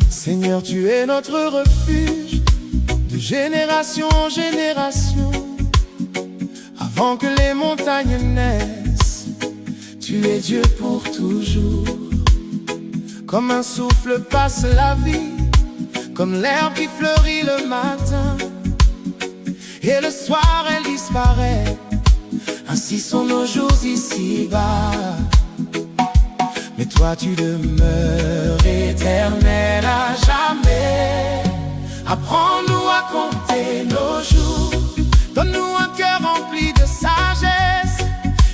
Seigneur, tu es notre refuge de génération en génération. Avant que les montagnes naissent, tu es Dieu pour toujours. Comme un souffle passe la vie, comme l'herbe qui fleurit le matin, et le soir elle disparaît. Ainsi sont nos jours ici-bas. Mais toi tu demeures éternel à jamais. Apprends-nous à compter nos jours. Donne-nous un cœur rempli de sagesse,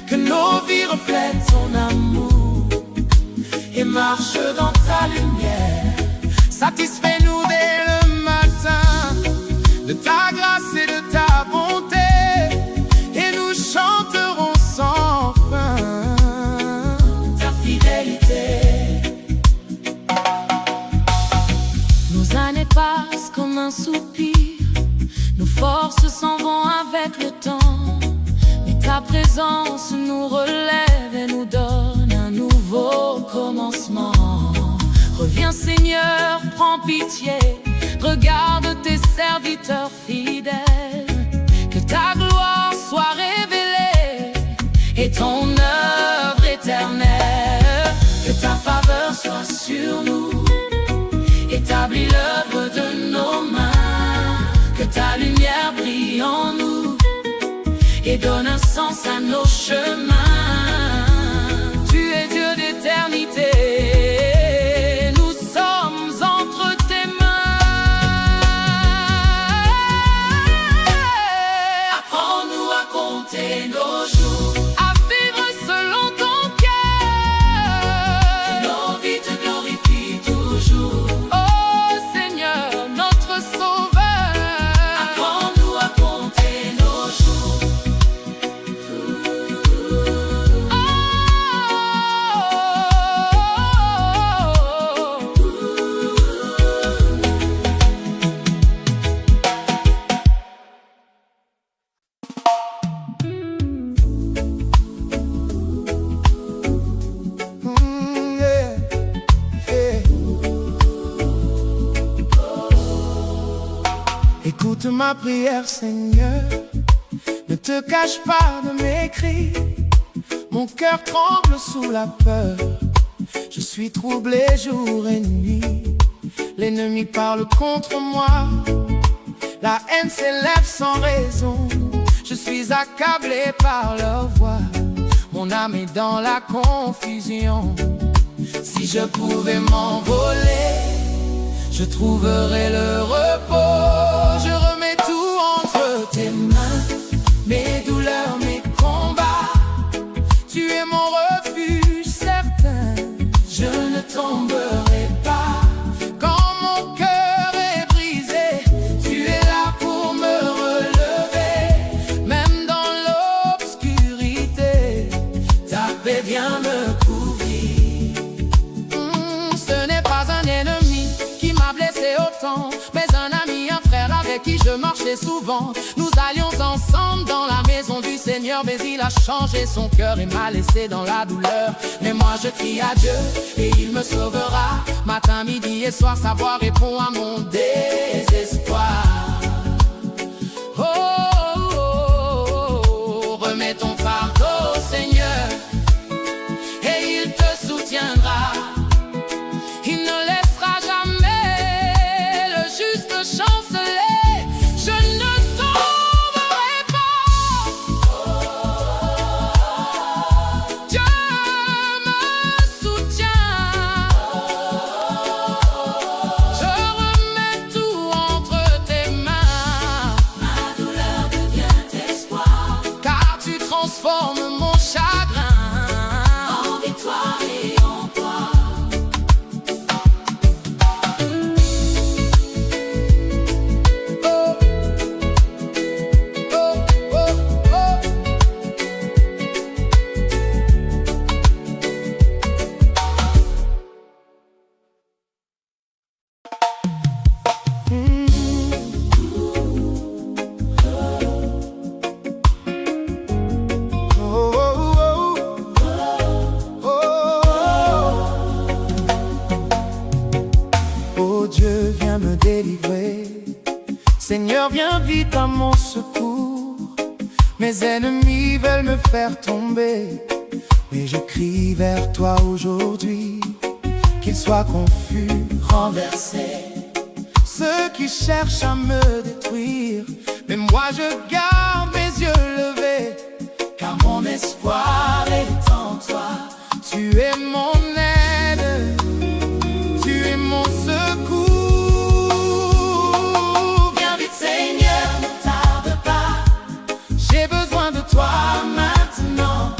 que nos vies reflètent ton amour et marche dans ta lumière. Satisfais-nous dès le matin de ta grâce et de ta bonté, et nous chanterons sans fin ta fidélité. Nos années passent comme un soupir, nos forces s'en vont avec le temps, mais ta présence nous relève et nous donne un nouveau commencement. Reviens Seigneur, prends pitié, regarde tes serviteurs fidèles, que ta gloire soit révélée et ton œuvre éternelle. Que ta faveur soit sur nous, établis l'œuvre de nos mains. Que ta lumière brille en nous et donne un sens à nos chemins. Tu es Dieu d'éternité, nous sommes entre tes mains. Apprends-nous à compter nos jours, à vivre selon ton cœur, que nos vies te glorifient toujours. Oh Seigneur, notre Sauveur, apprends-nous à compter nos jours. Écoute ma prière, Seigneur, ne te cache pas de mes cris. Mon cœur tremble sous la peur, je suis troublé jour et nuit. L'ennemi parle contre moi, la haine s'élève sans raison. Je suis accablé par leur voix, mon âme est dans la confusion. Si je pouvais m'envoler, je trouverais le repos. Je remets tout entre temps. Mais un ami, un frère avec qui je marchais souvent. Nous allions ensemble dans la maison du Seigneur. Mais il a changé son cœur et m'a laissé dans la douleur. Mais moi je crie à Dieu et il me sauvera. Matin, midi et soir, sa voix répond à mon désespoir. Oh, oh, oh, oh, remets ton fardeau, Seigneur, et il te soutiendra. Il ne laissera jamais le juste chanceler. Je ne tomberai pas. Dieu me soutient. Je remets tout entre tes mains. Ma douleur devient espoir, car tu transformes mon chagrin en victoire et en gloire. Oh Dieu, viens me délivrer. Seigneur, viens vite à mon secours. Mes ennemis veulent me faire tomber, mais je crie vers toi aujourd'hui. Qu'ils soient confus, renversés, ceux qui cherchent à me détruire. Mais moi je garde mes yeux levés, car mon espoir est en toi. Tu es mon aide, tu es mon secours. Viens vite Seigneur, ne tarde pas. J'ai besoin de toi maintenant.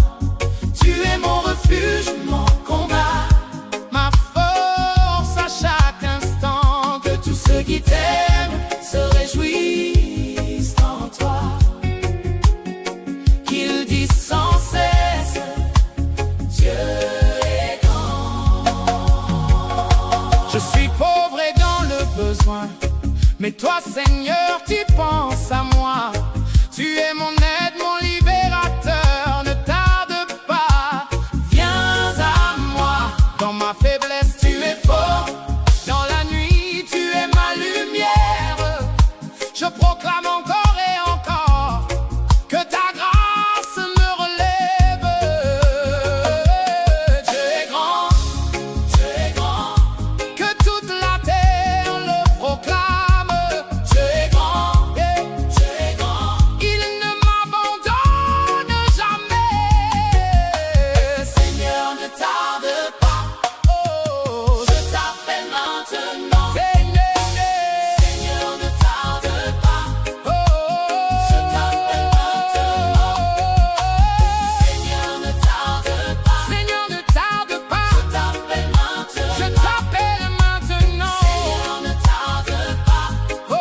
Tu es mon refuge, mon combat, ma force à chaque instant. Que tous ceux qui t'aiment se réjouissent en toi. Qu'ils disent sans cesse, Dieu est grand. Je suis pauvre et dans le besoin, mais toi Seigneur tu penses à moi. Tu es mon aide, mon libérateur, ne tarde pas, viens à moi. Dans ma faiblesse tu es fort, dans la nuit tu es ma lumière. Je proclame encore et encore que ta grâce me relève. Dieu est grand, Dieu est grand, que toute la terre le proclame. Dieu est grand, Dieu est grand, il ne m'abandonne jamais. Seigneur, ne tarde pas, oh, je t'appelle maintenant. Seigneur, ne tarde pas, oh, je t'appelle maintenant. Seigneur, ne tarde pas, Seigneur, ne tarde pas, je t'appelle maintenant. Je t'appelle maintenant. Seigneur, ne tarde pas, oh,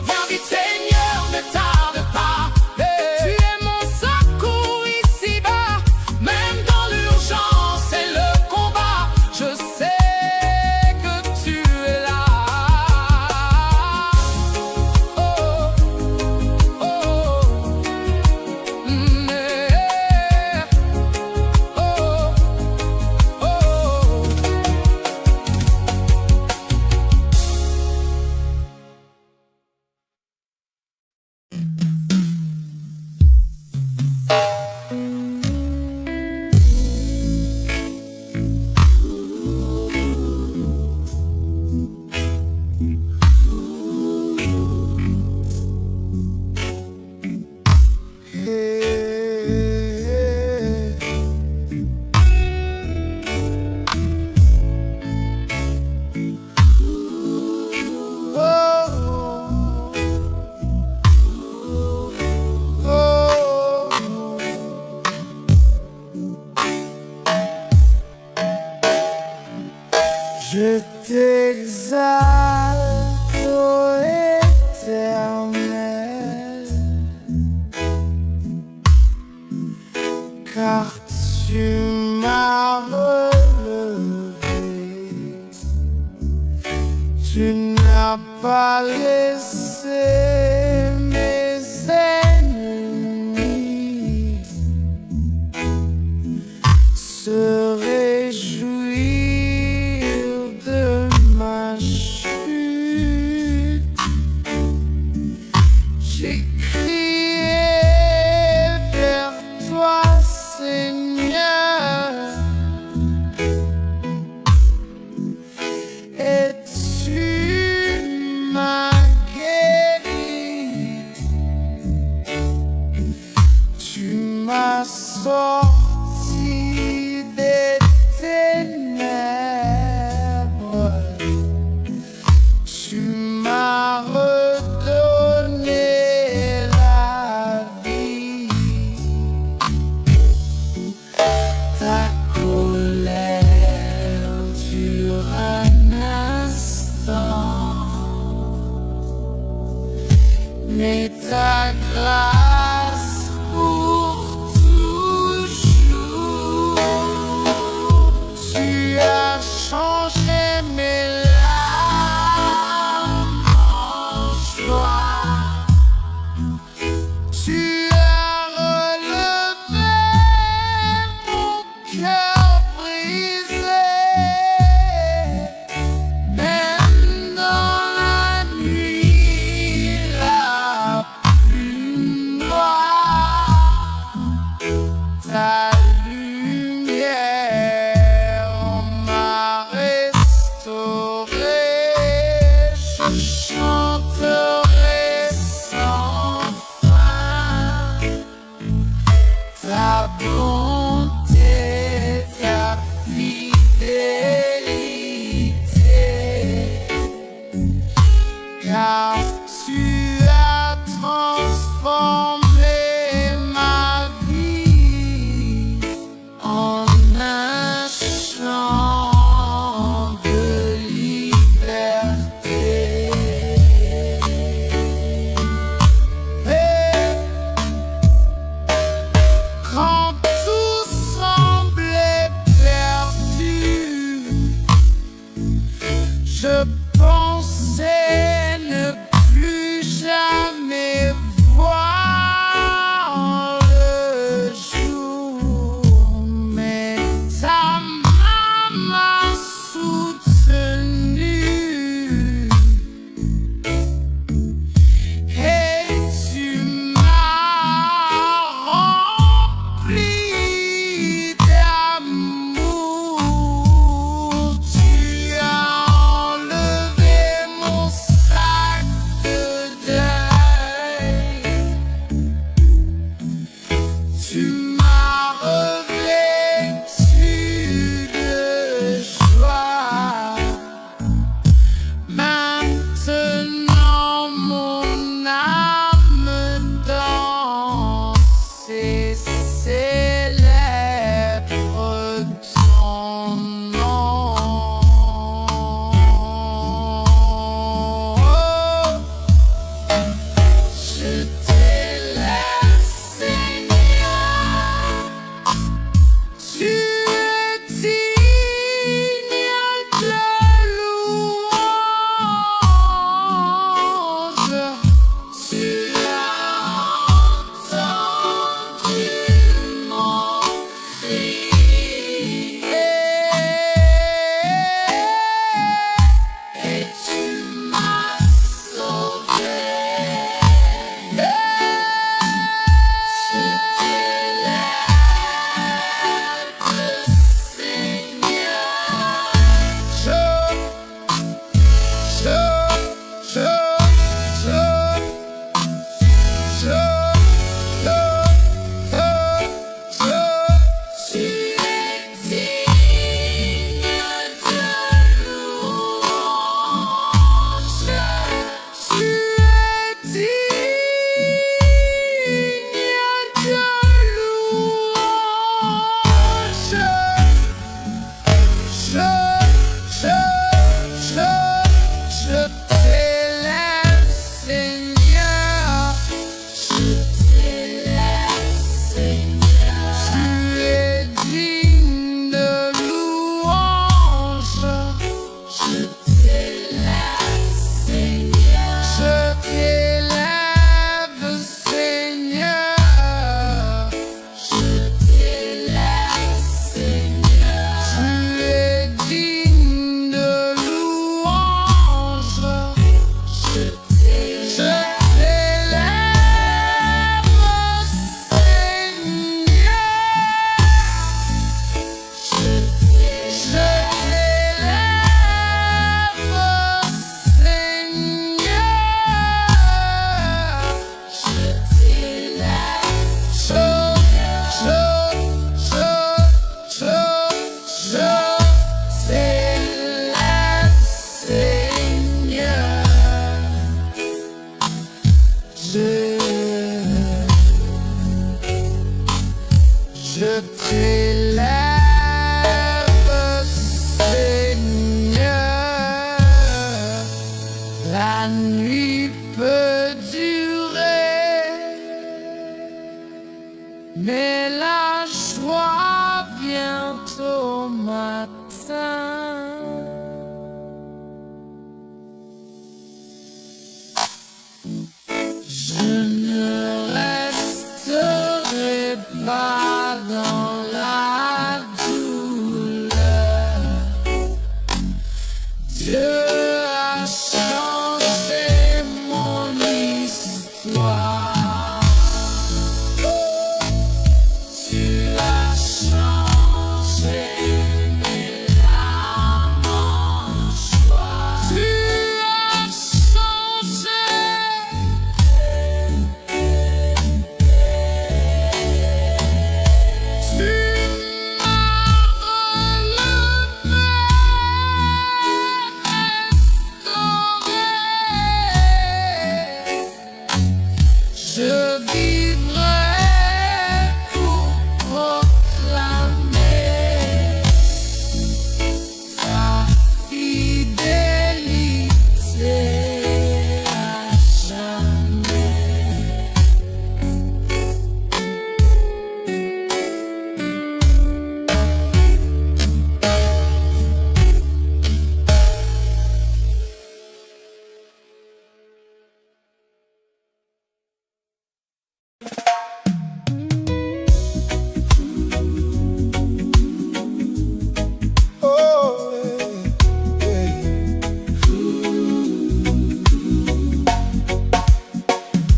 viens vite Seigneur, ne tarde pas. Tu es mon secours ici-bas, même dans l'urgence et le combat. Je sais que tu es là. Oh, oh, Je t'exalte, ô Éternel, car tu m'as relevé. Tu n'as pas laissé mes ennemis se réjouir de ma chute. J'ai crié vers toi, Seigneur, et tu m'as guéri. Tu m'as sorti des ténèbres. Tu m'as redonné la vie. Ta colère dure un instant, mais ta grâce pour toujours. Tu as changé mes larmes en joie. Tu as relevé mon cœur brisé. Même dans la nuit la plus noire, ta lumière m'a restauré. Je chanterai sans fin ta bonté, ta fidélité, car tu as transformé ma vie en un chant de liberté. Et quand tout semblait perdu, je pensais ne plus jamais voir le jour, mais ta main m'a soutenu et tu m'as rempli d'amour. Tu as enlevé mon sac de deuil. Tu m'as revêtu de joie. Maintenant mon âme danse et célèbre ton nom. Je t'élève, Seigneur. Tu es digne de louange. Tu as entendu mon cri et tu m'as sauvé. Je t'élève, Seigneur. Tu es digne de louange. Tu es digne de louange. Je t'élève, Seigneur. Je t'élève, Seigneur. Tu es digne de louange. Je t'élève. La nuit peut durer, mais la joie vient au matin. Je ne resterai pas dans la douleur. Dieu a changé mon histoire. Tu as changé mes larmes en joie. Tu as changé. Je vivrai pour proclamer ta fidélité à jamais. Oh, yeah.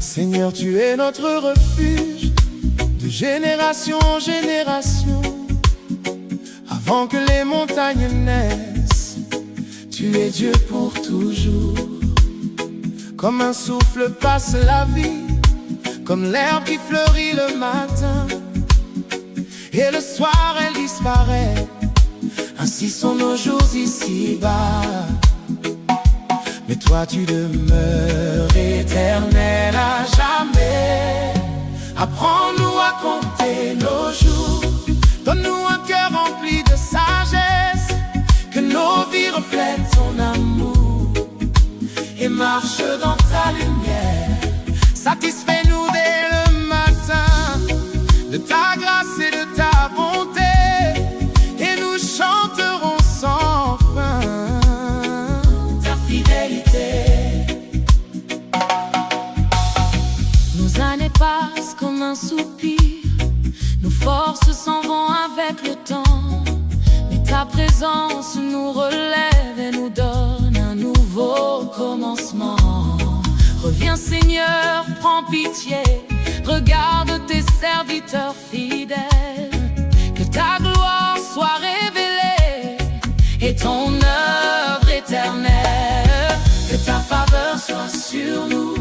Seigneur, tu es notre refuge de génération en génération. Avant que les montagnes naissent, tu es Dieu pour toujours. Comme un souffle passe la vie, comme l'herbe qui fleurit le matin, et le soir elle disparaît. Ainsi sont nos jours ici-bas. Mais toi tu demeures éternel à jamais. Apprends-nous à compter nos jours. Donne-nous un cœur rempli de sagesse, que nos vies reflètent ton amour et marche dans ta lumière. Satisfais-nous dès le matin de ta grâce et de ta bonté, et nous chanterons sans fin ta fidélité. Nos années passent comme un soupir, nos forces s'en vont avec le temps, mais ta présence nous relève et nous donne un nouveau commencement. Reviens Seigneur, prends pitié, regarde tes serviteurs fidèles, que ta gloire soit révélée et ton œuvre éternelle. Que ta faveur soit sur nous,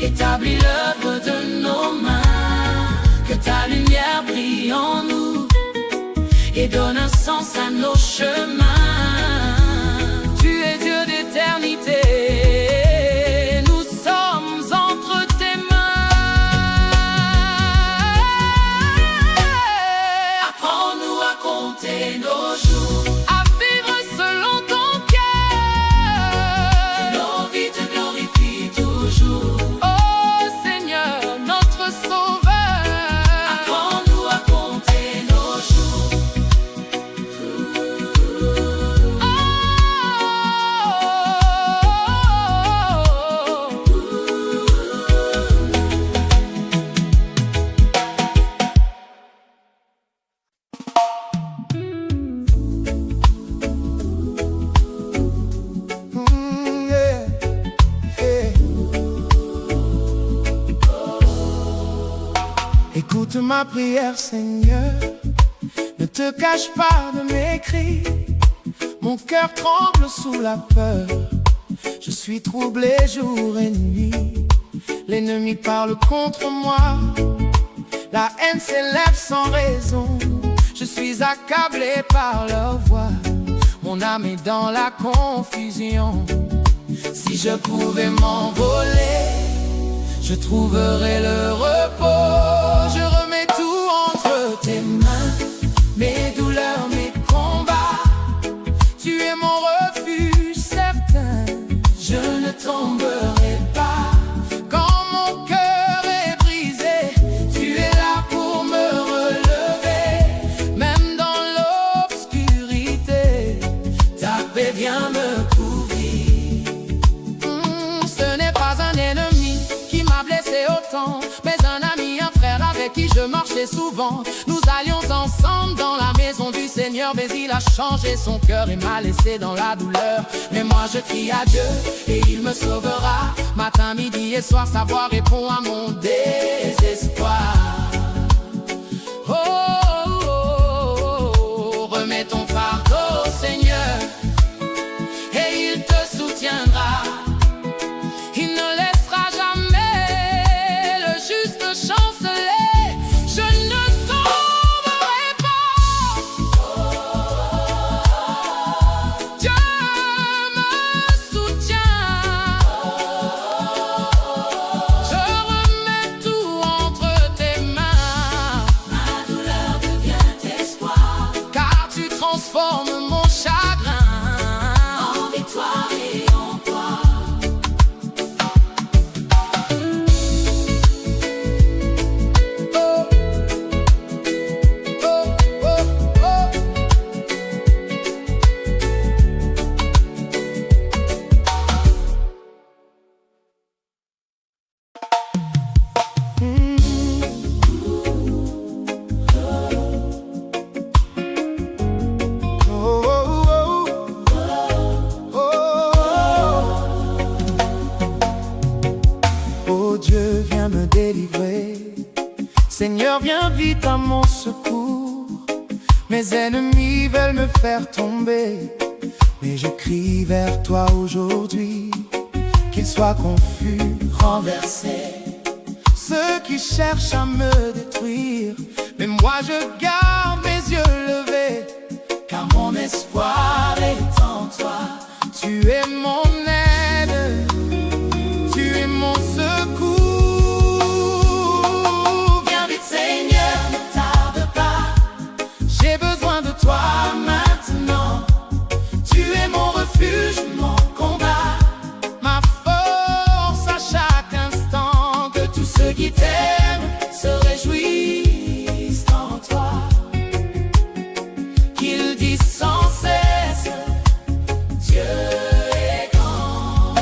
établis l'œuvre de nos mains. Que ta lumière brille en nous et donne un sens à nos chemins. Tu es Dieu d'éternité, nous sommes entre tes mains. Apprends-nous à compter nos jours, à vivre selon ton cœur, que nos vies te glorifient toujours. Oh Seigneur, notre Sauveur, apprends-nous à compter nos jours. Yeah, yeah. Écoute ma prière, Seigneur, ne te cache pas de mes cris. Mon cœur tremble sous la peur, je suis troublé jour et nuit. L'ennemi parle contre moi, la haine s'élève sans raison. Je suis accablé par leur voix, mon âme est dans la confusion. Si je pouvais m'envoler, je trouverais le repos. Je remets tout entre tes mains, mes douleurs, mes combats. Tu es mon refuge certain, je ne tomberai pas. Quand mon cœur est brisé, tu es là pour me relever. Même dans l'obscurité, ta paix vient me couvrir. Ce n'est pas un ennemi qui m'a blessé autant, mais un ami, un frère avec qui je marchais souvent. Nous allions ensemble dans la maison du Seigneur, mais il a changé son cœur et m'a laissé dans la douleur. Mais moi je crie à Dieu et il me sauvera. Matin, midi et soir, sa voix répond à mon désespoir. Oh, oh, oh, oh, remets ton fardeau, Seigneur, et il te soutiendra. Il ne laissera jamais le juste chanceler. Je ne tomberai pas. Dieu me soutient. Je remets tout entre tes mains. Ma douleur devient espoir, car tu transformes mon chagrin en victoire et en gloire. Oh Dieu, viens me délivrer. Seigneur, viens vite à mon secours. Mes ennemis veulent me faire tomber, mais je crie vers toi aujourd'hui. Qu'ils soient confus, renversés, ceux qui cherchent à me détruire. Mais moi je garde mes yeux levés, car mon espoir est en toi. Tu es mon aide, tu es mon secours. Viens vite Seigneur, ne tarde pas. J'ai besoin de toi maintenant. Tu es mon refuge, mon combat, ma force à chaque instant. Que tous ceux qui t'aiment se réjouissent en toi. Qu'ils disent sans cesse, Dieu est grand.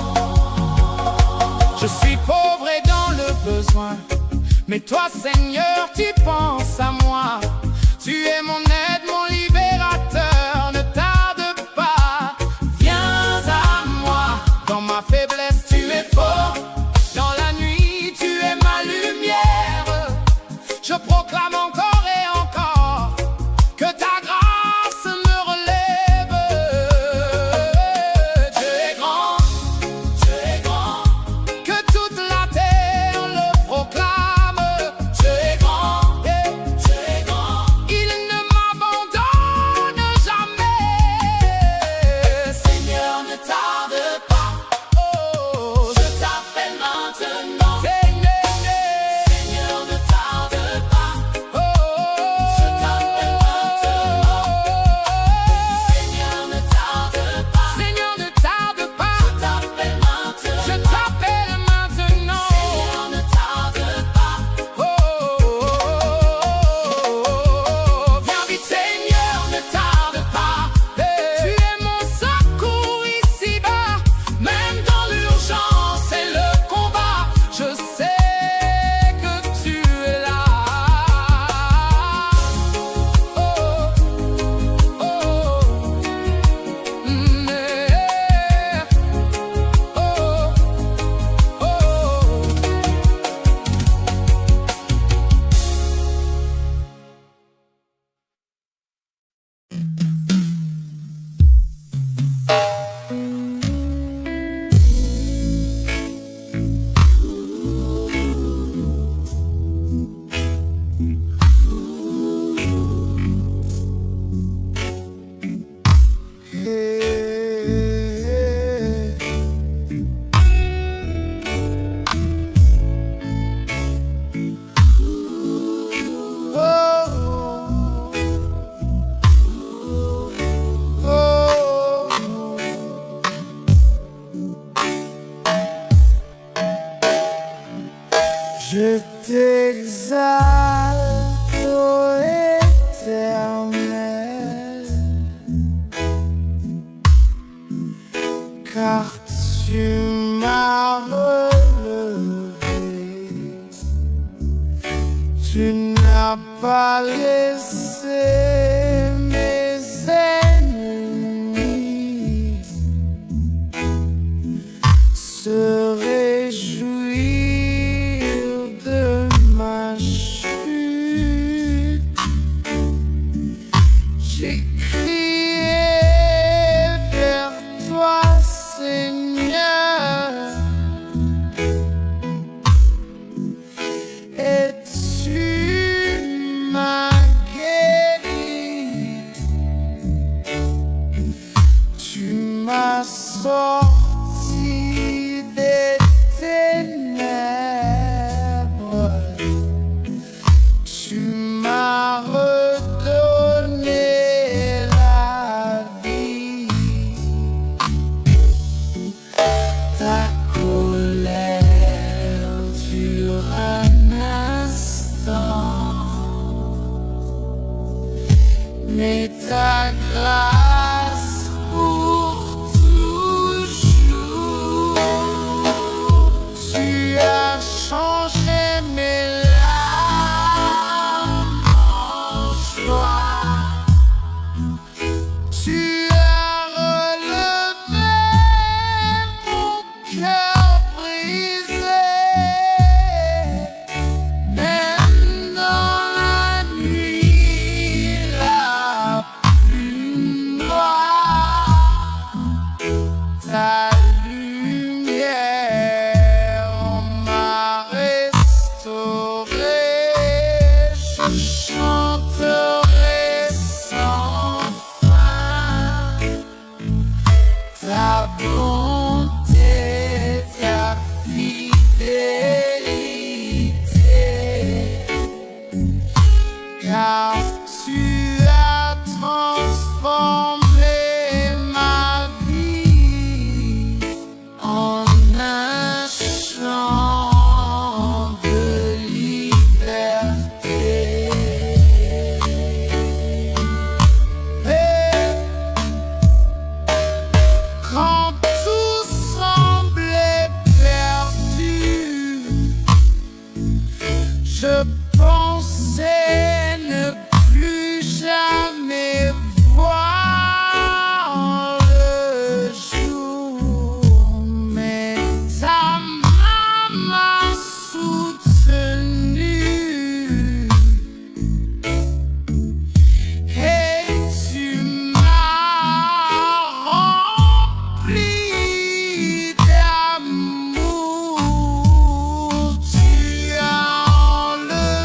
Je suis pauvre et dans le besoin, mais toi Seigneur tu penses à moi. Tu es mon aide, mon libérateur, ne tarde pas, viens à moi. Dans ma faiblesse tu es fort, dans la nuit tu es ma lumière. Je proclame encore et encore que ta grâce me relève. Dieu est grand, Dieu est grand, que toute la terre le proclame. Dieu est grand, Dieu est grand, il ne m'abandonne jamais. Seigneur, ne tarde pas, oh, je t'appelle maintenant. Seigneur, ne tarde pas, oh, je t'appelle maintenant. Seigneur, ne tarde pas, Seigneur, ne tarde pas, je t'appelle maintenant. Je t'appelle maintenant. Seigneur, ne tarde pas, oh, viens vite Seigneur, ne tarde pas. Tu es mon secours ici-bas. Je t'exalte, ô Éternel, car tu m'as relevé. Tu n'as pas laissé mes ennemis se réjouir de ma chute. J'ai crié vers toi, Seigneur, et tu m'as guéri. Tu m'as sorti des ténèbres. Tu m'as redonné la vie. Ta colère dure un instant, mais ta grâce pour toujours. Tu as changé mes larmes en joie. Tu as relevé mon cœur brisé. Même dans la nuit la plus noire, ta lumière m'a restauré. Je chanterai sans fin ta bonté, ta fidélité, car tu as transformé ma vie en un chant de liberté. Et quand tout semblait perdu, je pensais ne plus jamais voir le jour, mais ta main m'a soutenu et tu m'as rempli d'amour. Tu as enlevé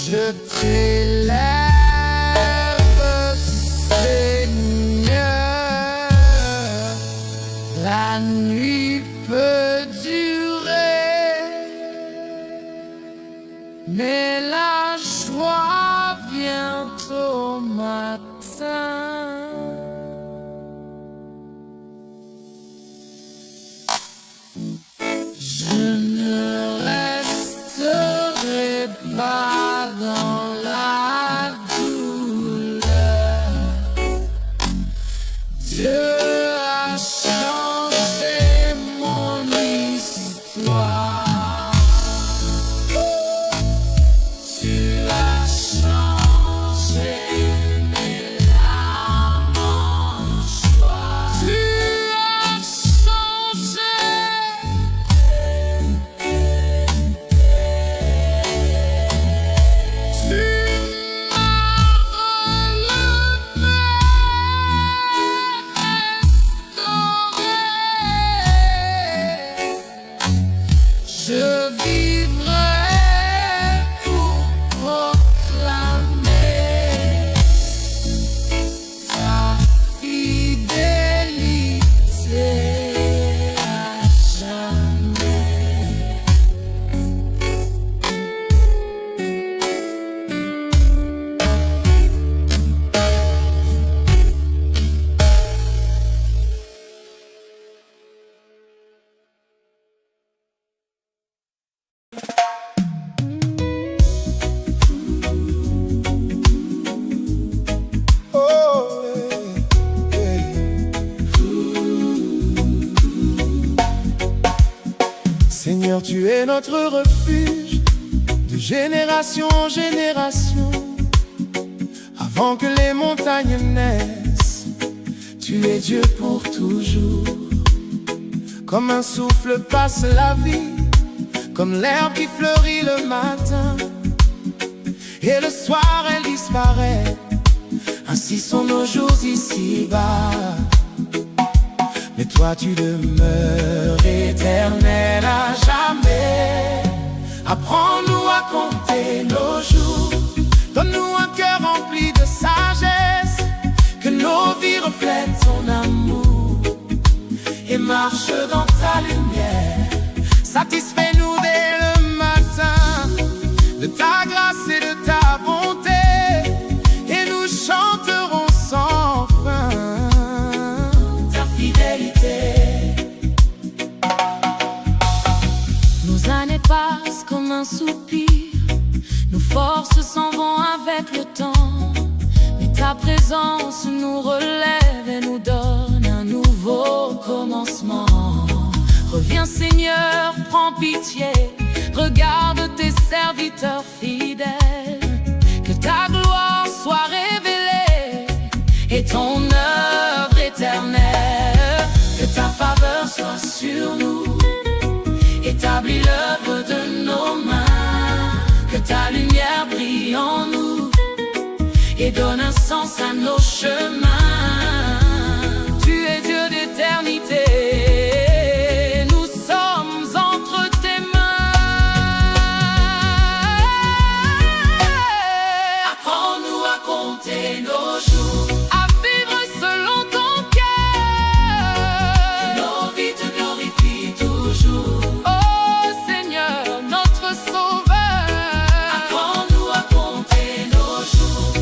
Je t'élève, Seigneur. La nuit peut durer, mais la joie vient au matin. Je ne resterai pas dans la douleur. Dieu a changé mon histoire. Tu as changé mes larmes en joie. Tu as changé. Je vivrai pour proclamer ta fidélité à jamais. Seigneur, tu es notre refuge de génération en génération. Avant que les montagnes naissent, tu es Dieu pour toujours. Comme un souffle passe la vie, comme l'herbe qui fleurit le matin, et le soir elle disparaît. Ainsi sont nos jours ici-bas. Mais toi tu demeures éternel à jamais. Apprends-nous à compter nos jours. Donne-nous un cœur rempli de sagesse, que nos vies reflètent ton amour et marche dans ta lumière. Satisfais-nous dès le matin de ta grâce et de ta bonté, et nous chanterons sans fin ta fidélité. Nos années passent comme un soupir, nos forces s'en vont avec le temps, mais ta présence nous relève et nous donne un nouveau commencement. Reviens Seigneur, prends pitié, regarde tes serviteurs fidèles, que ta gloire soit révélée et ton œuvre éternelle. Que ta faveur soit sur nous, établis l'œuvre de nos mains. Que ta lumière brille en nous et donne un sens à nos chemins. Tu es Dieu d'éternité, nous sommes entre tes mains. Apprends-nous à compter nos jours, à vivre selon ton cœur. Que nos vies te glorifient toujours, oh Seigneur, notre Sauveur. Apprends-nous à compter nos jours.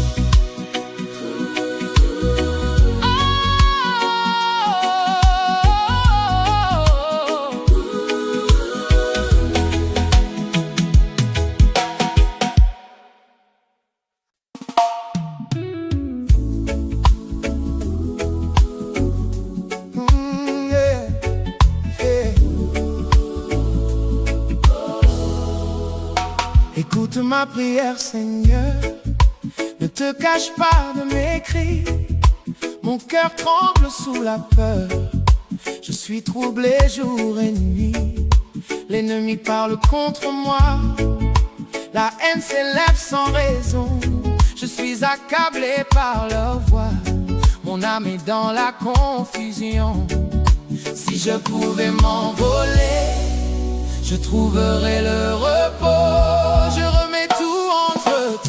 Yeah, yeah. Écoute ma prière, Seigneur, ne te cache pas de mes cris. Mon cœur tremble sous la peur, je suis troublé jour et nuit. L'ennemi parle contre moi, la haine s'élève sans raison. Je suis accablé par leur voix, mon âme est dans la confusion. Si je pouvais m'envoler, je trouverais le repos. Je remets tout entre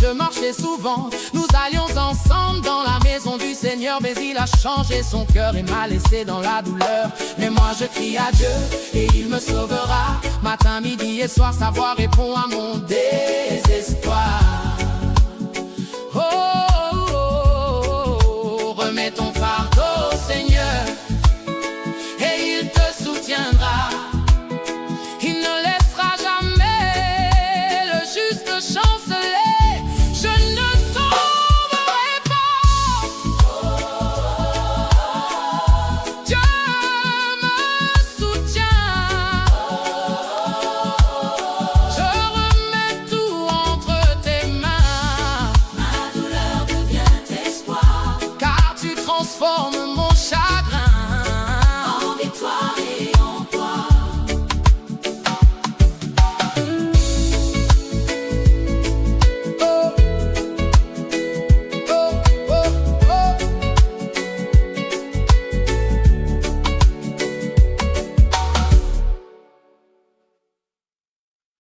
je marchais souvent. Nous allions ensemble dans la maison du Seigneur, mais il a changé son cœur et m'a laissé dans la douleur. Mais moi je crie à Dieu et il me sauvera. Matin, midi et soir, sa voix répond à mon désespoir. Oh, oh, oh, oh, remets ton fardeau, Seigneur, et il te soutiendra. Il ne laissera jamais le juste chanceler. Je ne tomberai pas. Dieu me soutient. Je remets tout entre tes mains. Ma douleur devient espoir, Car tu transformes